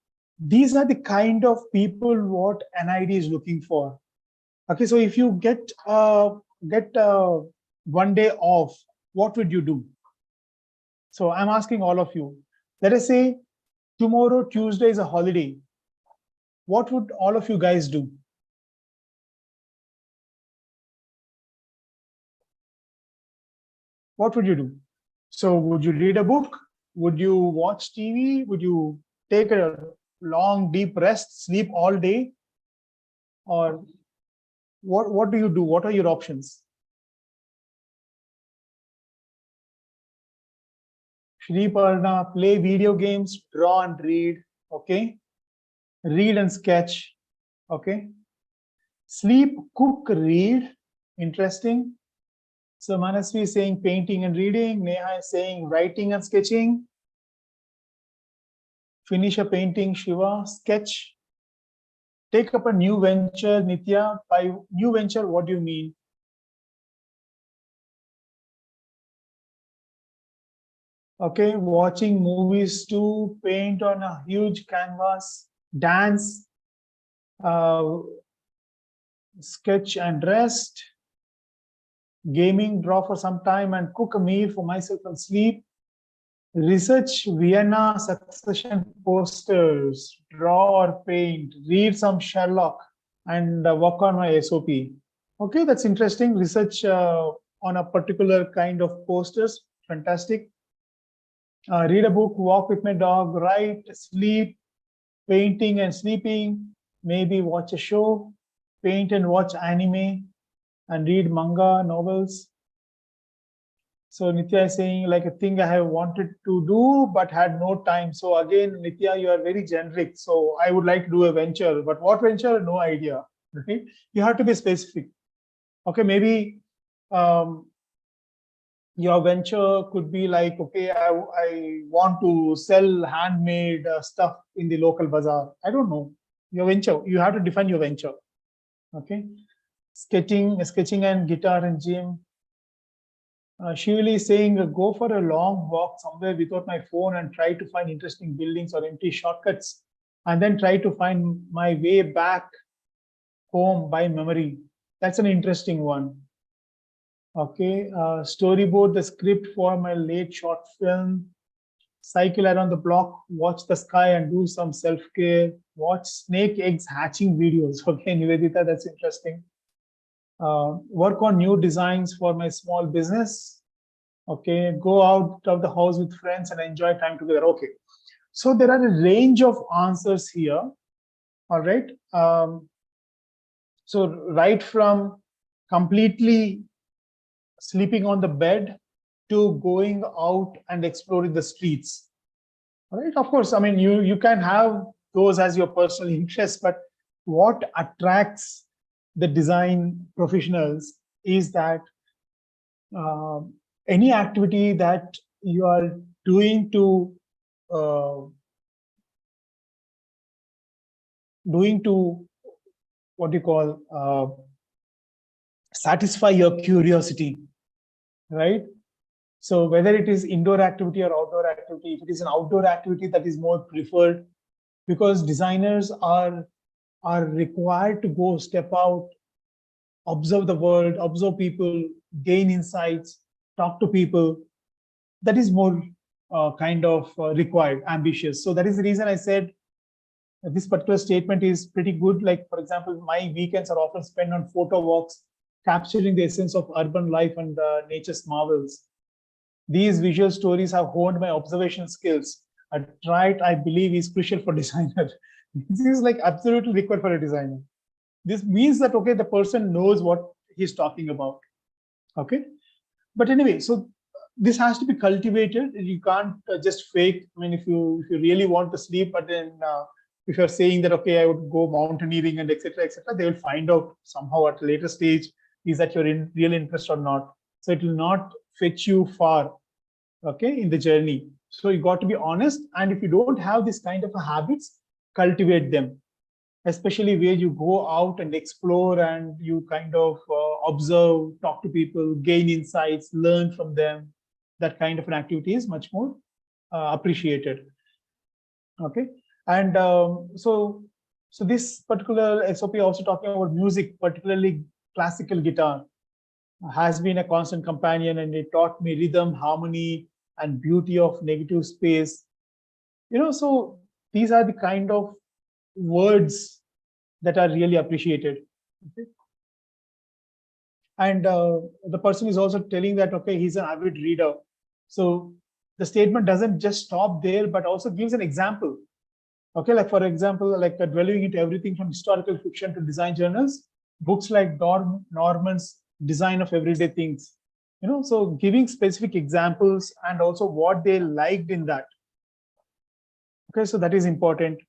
these are the kind of people what NID is looking for. Okay, so if you get 1 day off, what would you do? So I'm asking all of you. Let us say tomorrow, Tuesday, is a holiday. What would all of you guys do? What would you do? So would you read a book? Would you watch TV? Would you take a long, deep rest, sleep all day? Or what do you do? What are your options? Shri Parna, play video games, draw and read. Okay. Read and sketch. Okay. Sleep, cook, read. Interesting. So Manasvi is saying painting and reading. Neha is saying writing and sketching. Finish a painting, Shiva, sketch. Take up a new venture, Nitya. By new venture, what do you mean? Okay, watching movies too, paint on a huge canvas, dance, uh, sketch and rest, gaming, draw for some time and cook a meal for myself and sleep, research Vienna succession posters, draw or paint, read some Sherlock, and work on my SOP. Okay, that's interesting. Research on a particular kind of posters, fantastic. Read a book, walk with my dog, write, sleep, painting and sleeping, maybe watch a show, paint and watch anime, and read manga, novels. So Nitya is saying like a thing I have wanted to do but had no time. So again, Nitya, you are very generic. So I would like to do a venture, but what venture? No idea. Right? You have to be specific. Okay, maybe your venture could be like, okay, I want to sell handmade stuff in the local bazaar. I don't know. Your venture, you have to define your venture. Okay. Sketching and guitar and gym. Shivali is saying, go for a long walk somewhere without my phone and try to find interesting buildings or empty shortcuts, and then try to find my way back home by memory. That's an interesting one. Okay, storyboard the script for my late short film, cycle around the block, watch the sky and do some self-care, watch snake eggs hatching videos. Okay, Nivedita, that's interesting. Work on new designs for my small business. Okay, go out of the house with friends and enjoy time together. Okay, so there are a range of answers here. All right. So right from completely sleeping on the bed to going out and exploring the streets. All right. Of course, I mean, you can have those as your personal interest, but what attracts the design professionals is that uh, any activity that you are doing to uh, what do you call satisfy your curiosity, right? So whether it is indoor activity or outdoor activity, if it is an outdoor activity, that is more preferred, because designers are required to go step out, observe the world, observe people, gain insights, talk to people. that is more required, ambitious. So that is the reason I said this particular statement is pretty good. Like, for example, my weekends are often spent on photo walks, capturing the essence of urban life and nature's marvels. These visual stories have honed my observation skills. A trait I believe is crucial for designer. This is like absolutely required for a designer. This means that, okay, the person knows what he's talking about. Okay. But anyway, so this has to be cultivated. You can't just fake. I mean, if you really want to sleep, but then if you're saying that, okay, I would go mountaineering and etc., they will find out somehow at a later stage is that you're in real interest or not. So it will not fetch you far, okay, in the journey. So you got to be honest. And if you don't have this kind of habits, cultivate them, especially where you go out and explore and you kind of observe, talk to people, gain insights, learn from them. That kind of an activity is much more appreciated. Okay. And so this particular SOP also talking about music, particularly classical guitar, has been a constant companion, and it taught me rhythm, harmony, and beauty of negative space. So these are the kind of words that are really appreciated. Okay. And the person is also telling that, okay, he's an avid reader. So the statement doesn't just stop there, but also gives an example. Okay, like for example, like dwelling into everything from historical fiction to design journals, books like Norman's Design of Everyday Things. So giving specific examples and also what they liked in that. Okay, so that is important.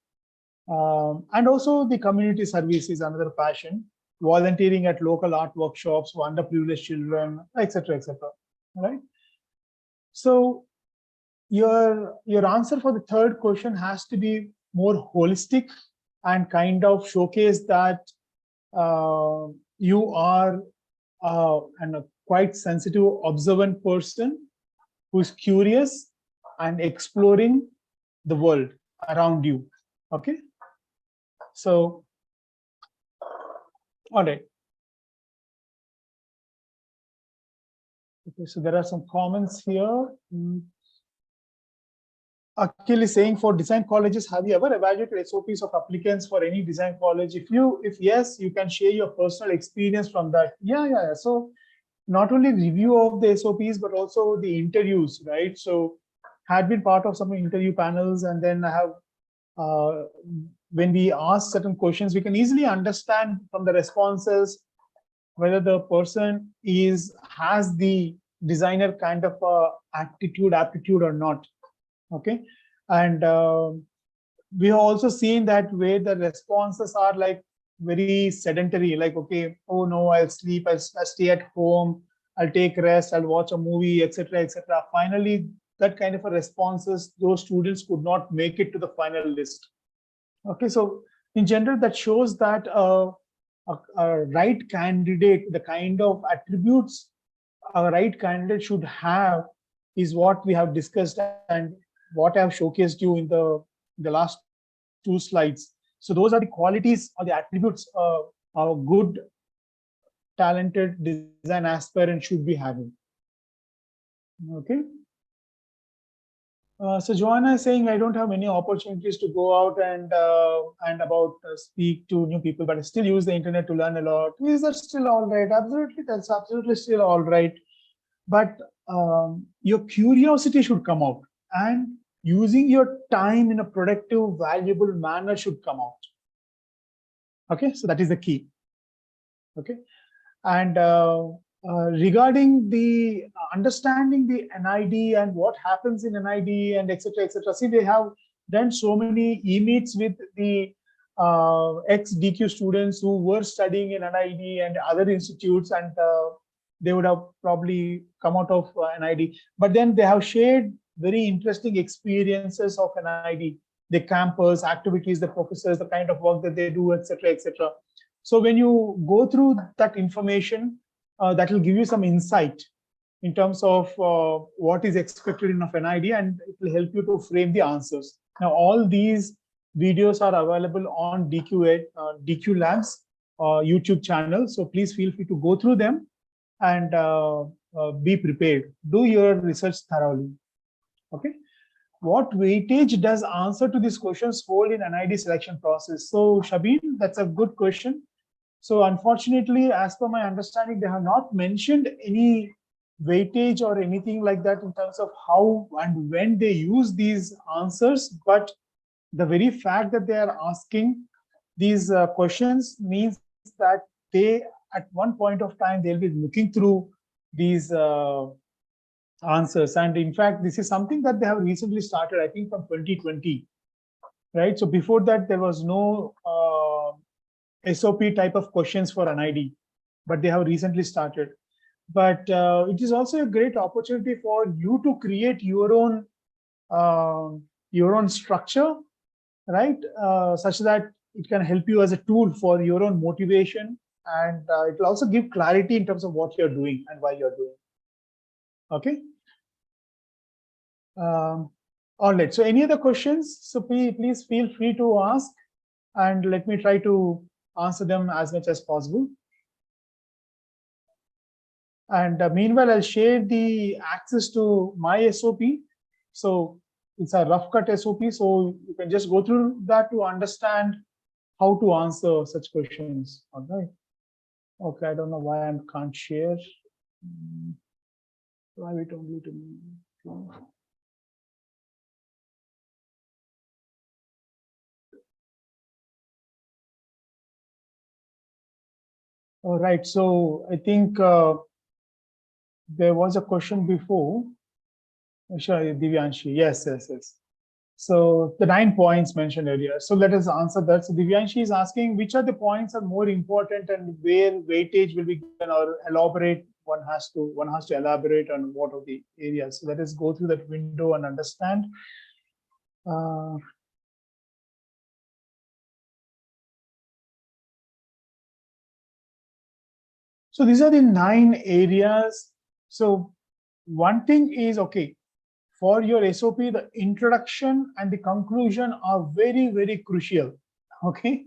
And also the community service is another passion, volunteering at local art workshops for underprivileged children, etc., right? So your answer for the third question has to be more holistic and kind of showcase that you are a quite sensitive, observant person who's curious and exploring the world around you. Okay. So, all right. Okay, so there are some comments here. Akhil is saying, for design colleges, have you ever evaluated SOPs of applicants for any design college? If yes, you can share your personal experience from that. Yeah. So not only review of the SOPs, but also the interviews, right? So had been part of some interview panels, and then I have, when we ask certain questions, we can easily understand from the responses whether the person has the designer kind of aptitude or not. Okay. And we have also seen that where the responses are like very sedentary, like, okay, oh no, I'll sleep, I'll stay at home, I'll take rest, I'll watch a movie, etc. Finally, that kind of a responses, those students could not make it to the final list. Okay, so in general, that shows that a right candidate, the kind of attributes a right candidate should have is what we have discussed and what I have showcased you in the last two slides. So those are the qualities or the attributes a good, talented design aspirant should be having. Okay. So Joanna is saying, I don't have many opportunities to go out and speak to new people, but I still use the internet to learn a lot. Is that still all right? Absolutely, that's absolutely still all right. But your curiosity should come out, and using your time in a productive, valuable manner should come out. Okay, so that is the key. Okay, and regarding the understanding the NID and what happens in NID and etc. See, they have done so many e-meets with the ex-DQ students who were studying in NID and other institutes, and they would have probably come out of NID. But then they have shared very interesting experiences of NID, the campus activities, the professors, the kind of work that they do, etc. So when you go through that information, that will give you some insight in terms of what is expected in of NID, and it will help you to frame the answers. Now, all these videos are available on DQ Labs YouTube channel. So please feel free to go through them and be prepared. Do your research thoroughly. Okay. What weightage does answer to these questions hold in NID selection process? So Shabin, that's a good question. So unfortunately, as per my understanding, they have not mentioned any weightage or anything like that in terms of how and when they use these answers. But the very fact that they are asking these questions means that they, at one point of time, they'll be looking through these answers. And in fact, this is something that they have recently started, I think from 2020, right? So before that, there was no SOP type of questions for NID, but they have recently started. But it is also a great opportunity for you to create your own structure, right? Such that it can help you as a tool for your own motivation, and it will also give clarity in terms of what you're doing and why you're doing. Okay. All right. So any other questions? So please feel free to ask, and let me try to answer them as much as possible. And meanwhile, I'll share the access to my SOP. So it's a rough cut SOP. So you can just go through that to understand how to answer such questions. All right. Okay. I don't know why I can't share. Private only to me. All right. So I think there was a question before. Sure, Divyanshi. Yes. So the 9 points mentioned earlier. So let us answer that. So Divyanshi is asking which are the points are more important and where weightage will be given, or elaborate. One has to elaborate on what are the areas. So let us go through that window and understand. So these are the 9 areas. So one thing is, okay, for your SOP, the introduction and the conclusion are very, very crucial. Okay.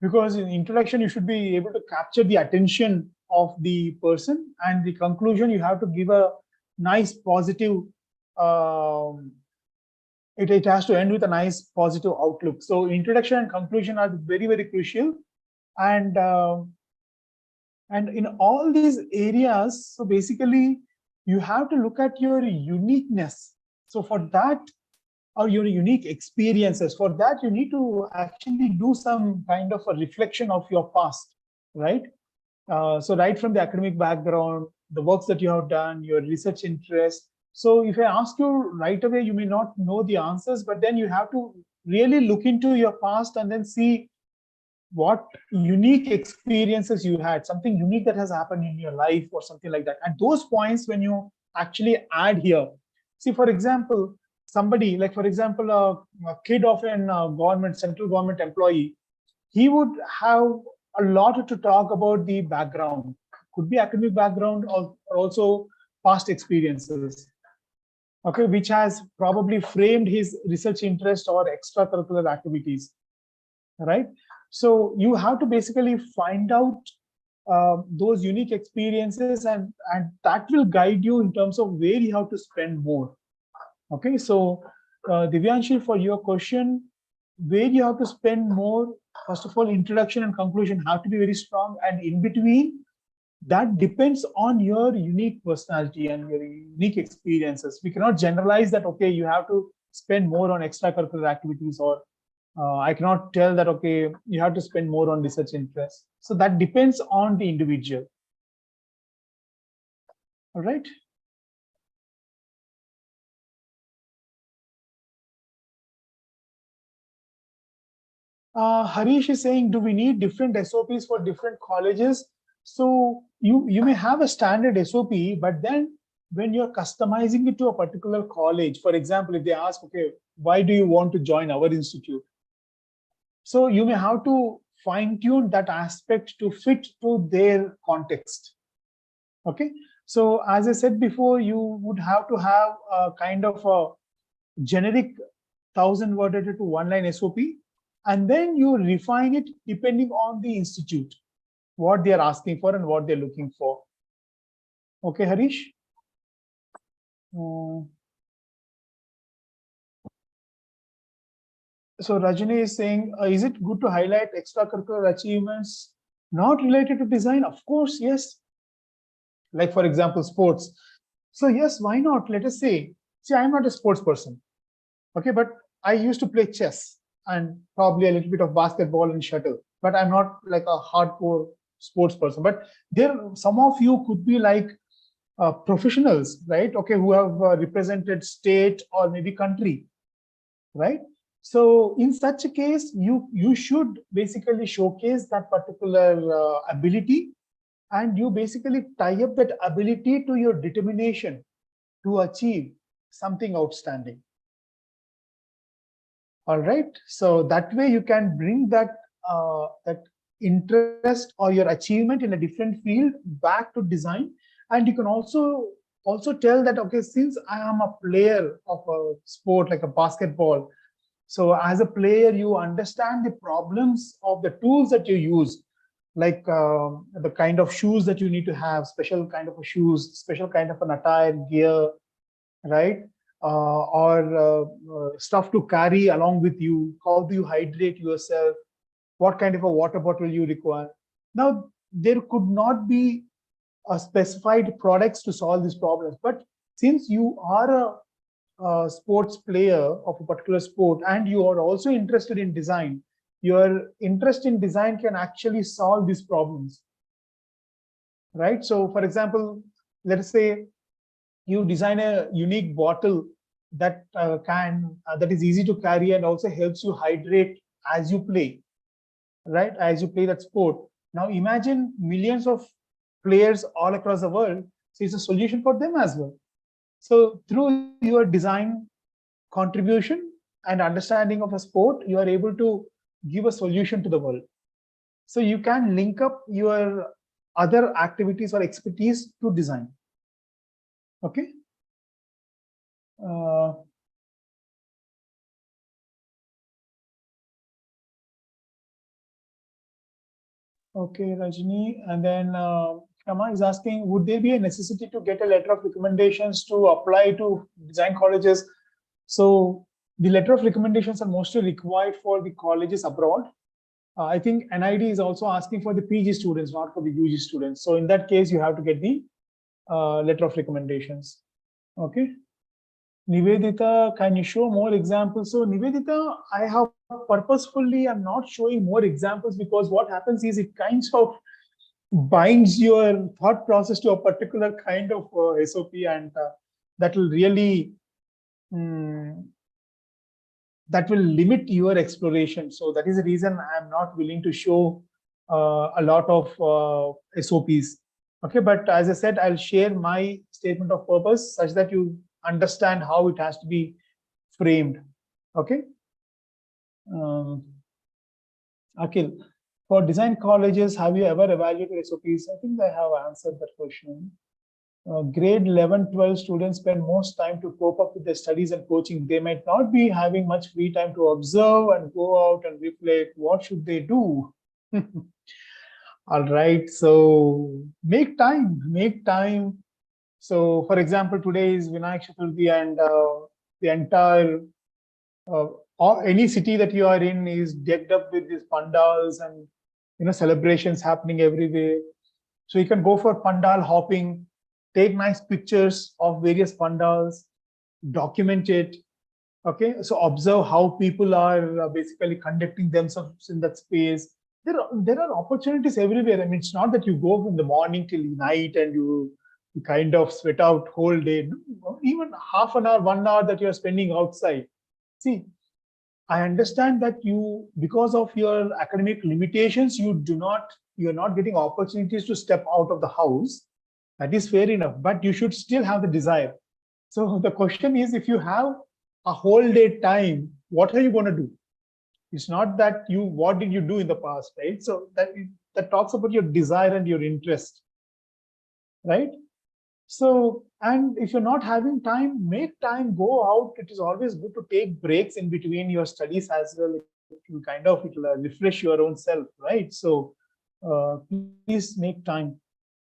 Because in introduction, you should be able to capture the attention of the person, and the conclusion, you have to give a nice positive, it has to end with a nice positive outlook. So introduction and conclusion are very, very crucial. And in all these areas, so basically, you have to look at your uniqueness. So for that, or your unique experiences, for that, you need to actually do some kind of a reflection of your past, right? So right from the academic background, the works that you have done, your research interest. So if I ask you right away, you may not know the answers, but then you have to really look into your past and then see what unique experiences you had, something unique that has happened in your life or something like that. And those points, when you actually add here, see, for example, somebody like, for example, a kid of an central government employee, he would have a lot to talk about the background, could be academic background or also past experiences, okay, which has probably framed his research interest or extracurricular activities, right? So you have to basically find out those unique experiences, and that will guide you in terms of where you have to spend more. Okay, so Divyanshi, for your question, where you have to spend more, first of all, introduction and conclusion have to be very strong, and in between, that depends on your unique personality and your unique experiences. We cannot generalize that, okay, you have to spend more on extracurricular activities, or I cannot tell that, okay, you have to spend more on research interests. So that depends on the individual. All right. Harish is saying, do we need different SOPs for different colleges? So you may have a standard SOP, but then when you're customizing it to a particular college, for example, if they ask, okay, why do you want to join our institute? So you may have to fine tune that aspect to fit to their context. Okay. So as I said before, you would have to have a kind of a generic 1,000-word to one-line SOP, and then you refine it depending on the institute, what they are asking for and what they're looking for. Okay, Harish? So Rajini is saying, is it good to highlight extracurricular achievements not related to design? Of course, yes. Like for example, sports. So yes, why not? Let us say, see, I'm not a sports person. Okay, but I used to play chess and probably a little bit of basketball and shuttle, but I'm not like a hardcore sports person. But there, some of you could be like professionals, right? Okay, who have represented state or maybe country, right? So in such a case, you should basically showcase that particular ability, and you basically tie up that ability to your determination to achieve something outstanding. All right. So that way you can bring that interest or your achievement in a different field back to design, and you can also tell that, okay, since I am a player of a sport like a basketball, so as a player you understand the problems of the tools that you use, like the kind of shoes that you need to have, special kind of a shoes, special kind of an attire, gear, right? Or stuff to carry along with you. How do you hydrate yourself? What kind of a water bottle you require? Now, there could not be a specified products to solve these problems, but since you are a sports player of a particular sport and you are also interested in design, your interest in design can actually solve these problems, right? So, for example, let us say you design a unique bottle that that is easy to carry and also helps you hydrate as you play, right? As you play that sport. Now imagine millions of players all across the world. So it's a solution for them as well. So through your design contribution and understanding of a sport, you are able to give a solution to the world. So you can link up your other activities or expertise to design. Okay. Uh, Okay, Rajni. And then Kama is asking, would there be a necessity to get a letter of recommendations to apply to design colleges? So the letter of recommendations are mostly required for the colleges abroad. I think NID is also asking for the PG students, not for the UG students. So in that case, you have to get the letter of recommendations. Okay. Nivedita, can you show more examples? So Nivedita, I have purposefully, I'm not showing more examples because what happens is it kind of binds your thought process to a particular kind of SOP, and that will really um, that will limit your exploration. So that is the reason I'm not willing to show a lot of SOPs. Okay, but as I said, I'll share my statement of purpose such that you understand how it has to be framed. Okay. Akhil, for design colleges, have you ever evaluated SOPs? I think I have answered that question. Grade 11, 12 students spend most time to cope up with their studies and coaching. They might not be having much free time to observe and go out and reflect. What should they do? All right, so make time, make time. So, for example, today is Vinayak Chaturthi, and the entire or any city that you are in is decked up with these pandals and celebrations happening everywhere. So you can go for pandal hopping, take nice pictures of various pandals, document it. Okay, so observe how people are basically conducting themselves in that space. There are opportunities everywhere. I mean, it's not that you go from the morning till night and you kind of sweat out whole day. Even half an hour, 1 hour that you're spending outside. See, I understand that you, because of your academic limitations, you're not getting opportunities to step out of the house. That is fair enough, but you should still have the desire. So the question is, if you have a whole day time, what are you going to do? It's not that what did you do in the past, right? So that talks about your desire and your interest, right? So, and if you're not having time, make time, go out. It is always good to take breaks in between your studies as well. It'll refresh your own self, right? So, please make time.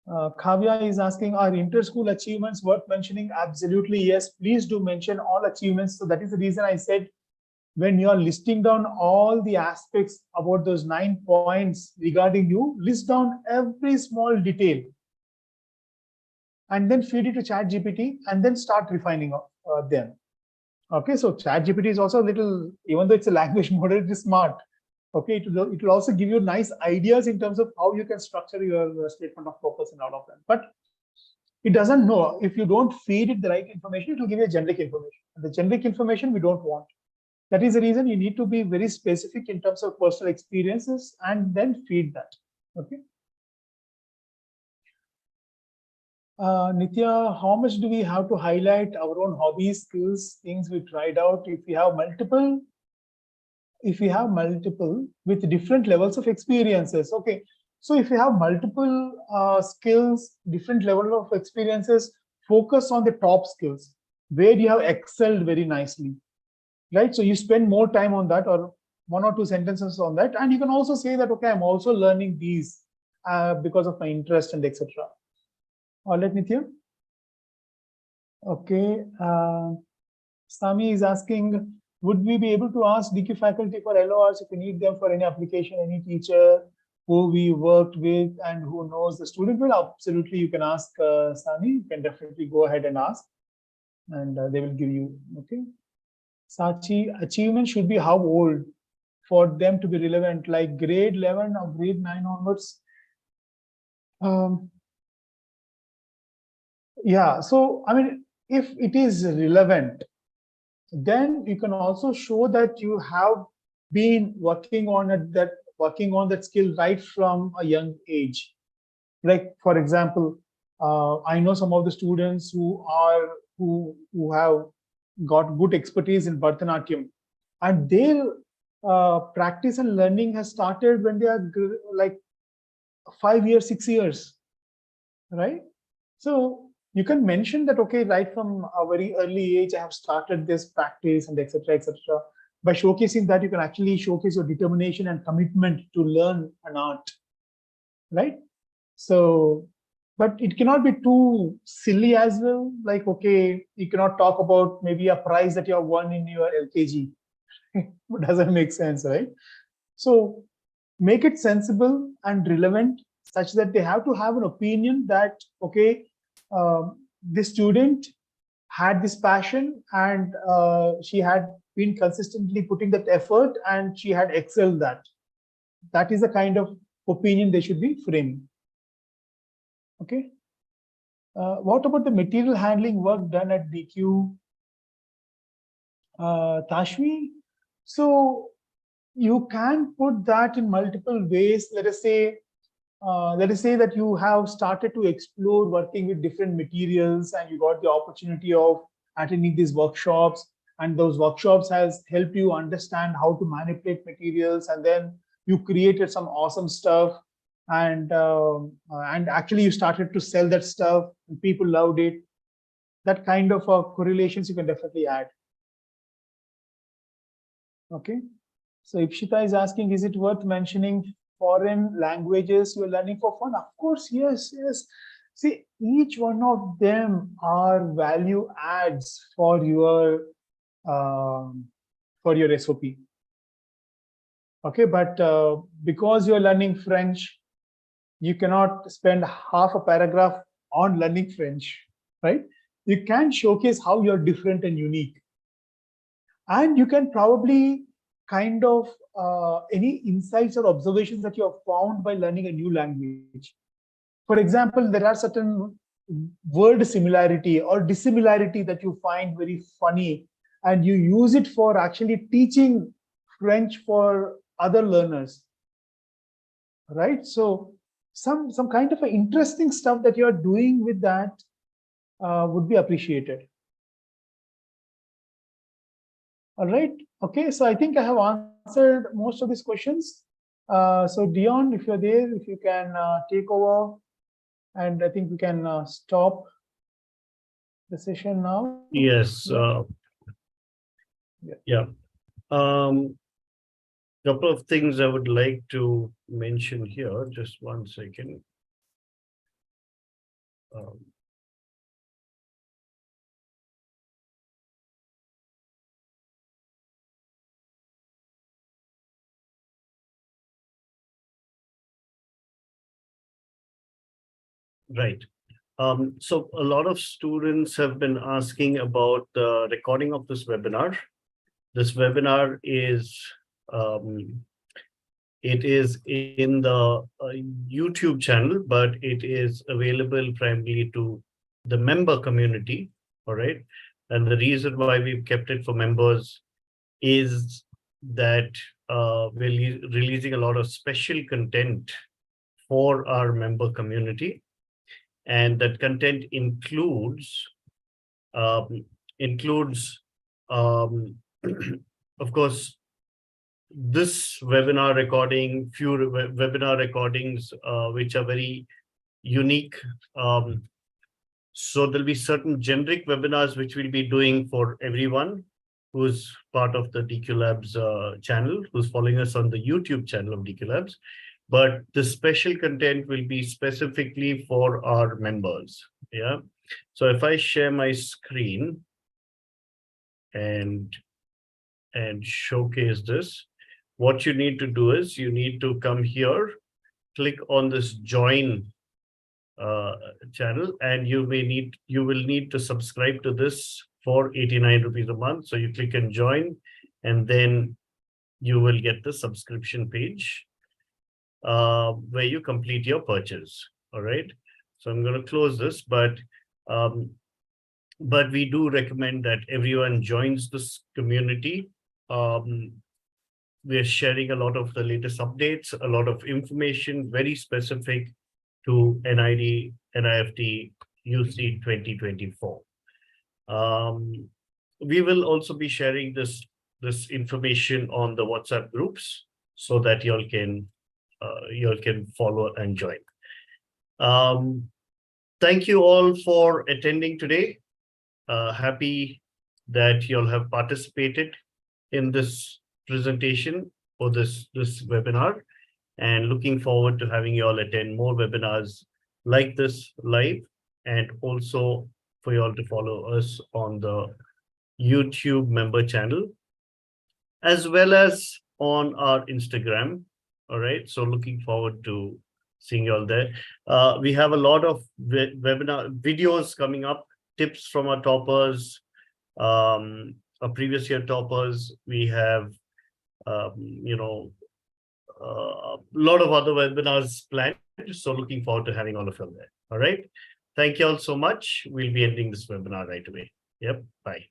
Kavya is asking, are inter-school achievements worth mentioning? Absolutely, yes. Please do mention all achievements. So that is the reason I said when you are listing down all the aspects about those 9 points regarding you, list down every small detail and then feed it to ChatGPT and then start refining them. Okay, so ChatGPT is also a little, even though it's a language model, it is smart. Okay, it will also give you nice ideas in terms of how you can structure your statement of purpose and all of that. But it doesn't know. If you don't feed it the right information, it will give you generic information. And the generic information we don't want. That is the reason you need to be very specific in terms of personal experiences and then feed that. Okay. Nitya, how much do we have to highlight our own hobbies, skills, things we tried out? If we have multiple with different levels of experiences. Okay. So if you have multiple skills, different level of experiences, focus on the top skills where you have excelled very nicely. Right? So you spend more time on that or 1 or 2 sentences on that. And you can also say that, okay, I'm also learning these because of my interest and etc. All right, Nitya. Okay. Sami is asking, would we be able to ask DQ faculty for LORs if we need them for any application, any teacher who we worked with and who knows the student well? Absolutely, you can ask Sami. You can definitely go ahead and ask, and they will give you. Okay. Sachi, achievement should be how old for them to be relevant, like grade 11 or grade 9 onwards? Yeah, so I mean, if it is relevant, then you can also show that you have been working on that skill right from a young age. Like, for example, I know some of the students who have got good expertise in Bharatanatyam, and their practice and learning has started when they are like 5 years, 6 years, right? So you can mention that, okay, right from a very early age, I have started this practice and etc. etc. By showcasing that, you can actually showcase your determination and commitment to learn an art, right? So, but it cannot be too silly as well. Like, okay, you cannot talk about maybe a prize that you have won in your LKG. It doesn't make sense, right? So make it sensible and relevant such that they have to have an opinion that, okay, this student had this passion and she had been consistently putting that effort and she had excelled that. That is the kind of opinion they should be framing. Okay. What about the material handling work done at DQ? Tashmi? So you can put that in multiple ways. Let us say that you have started to explore working with different materials and you got the opportunity of attending these workshops, and those workshops has helped you understand how to manipulate materials, and then you created some awesome stuff, and actually you started to sell that stuff and people loved it. That kind of correlations you can definitely add. Okay. So Ipshita is asking, is it worth mentioning foreign languages you're learning for fun? Of course, yes, yes. See, each one of them are value adds for your SOP. Okay, but because you're learning French, you cannot spend half a paragraph on learning French, right? You can showcase how you're different and unique. And you can probably kind of any insights or observations that you have found by learning a new language. For example, there are certain word similarity or dissimilarity that you find very funny, and you use it for actually teaching French for other learners, right? So some kind of interesting stuff that you are doing with that would be appreciated. All right. Okay. So I think I have answered most of these questions. So Dion, if you're there, if you can take over, and I think we can stop the session now. Yes. Yeah. Couple of things I would like to mention here. Just 1 second. Right. So a lot of students have been asking about the recording of this webinar. This webinar is it is in the YouTube channel, but it is available primarily to the member community. All right. And the reason why we've kept it for members is that we're releasing a lot of special content for our member community. And that content um, includes um, of course, this webinar recording, few webinar recordings, which are very unique. So there'll be certain generic webinars which we'll be doing for everyone who's part of the DQ Labs channel, who's following us on the YouTube channel of DQ Labs. But the special content will be specifically for our members. Yeah. So if I share my screen and showcase this, what you need to do is you need to come here, click on this join channel, and you will need to subscribe to this for 89 rupees a month. So you click and join, and then you will get the subscription page where you complete your purchase. All right. So I'm going to close this, but we do recommend that everyone joins this community. We are sharing a lot of the latest updates, a lot of information, very specific to NID, NIFT, UC 2024. We will also be sharing this information on the WhatsApp groups so that you all can follow and join. Thank you all for attending today. Happy that you all have participated in this presentation for this webinar, and looking forward to having you all attend more webinars like this live, and also for you all to follow us on the YouTube member channel as well as on our Instagram. All right. So looking forward to seeing you all there. We have a lot of webinar videos coming up, tips from our toppers, our previous year toppers. We have, a lot of other webinars planned. So looking forward to having all of you there. All right. Thank you all so much. We'll be ending this webinar right away. Yep. Bye.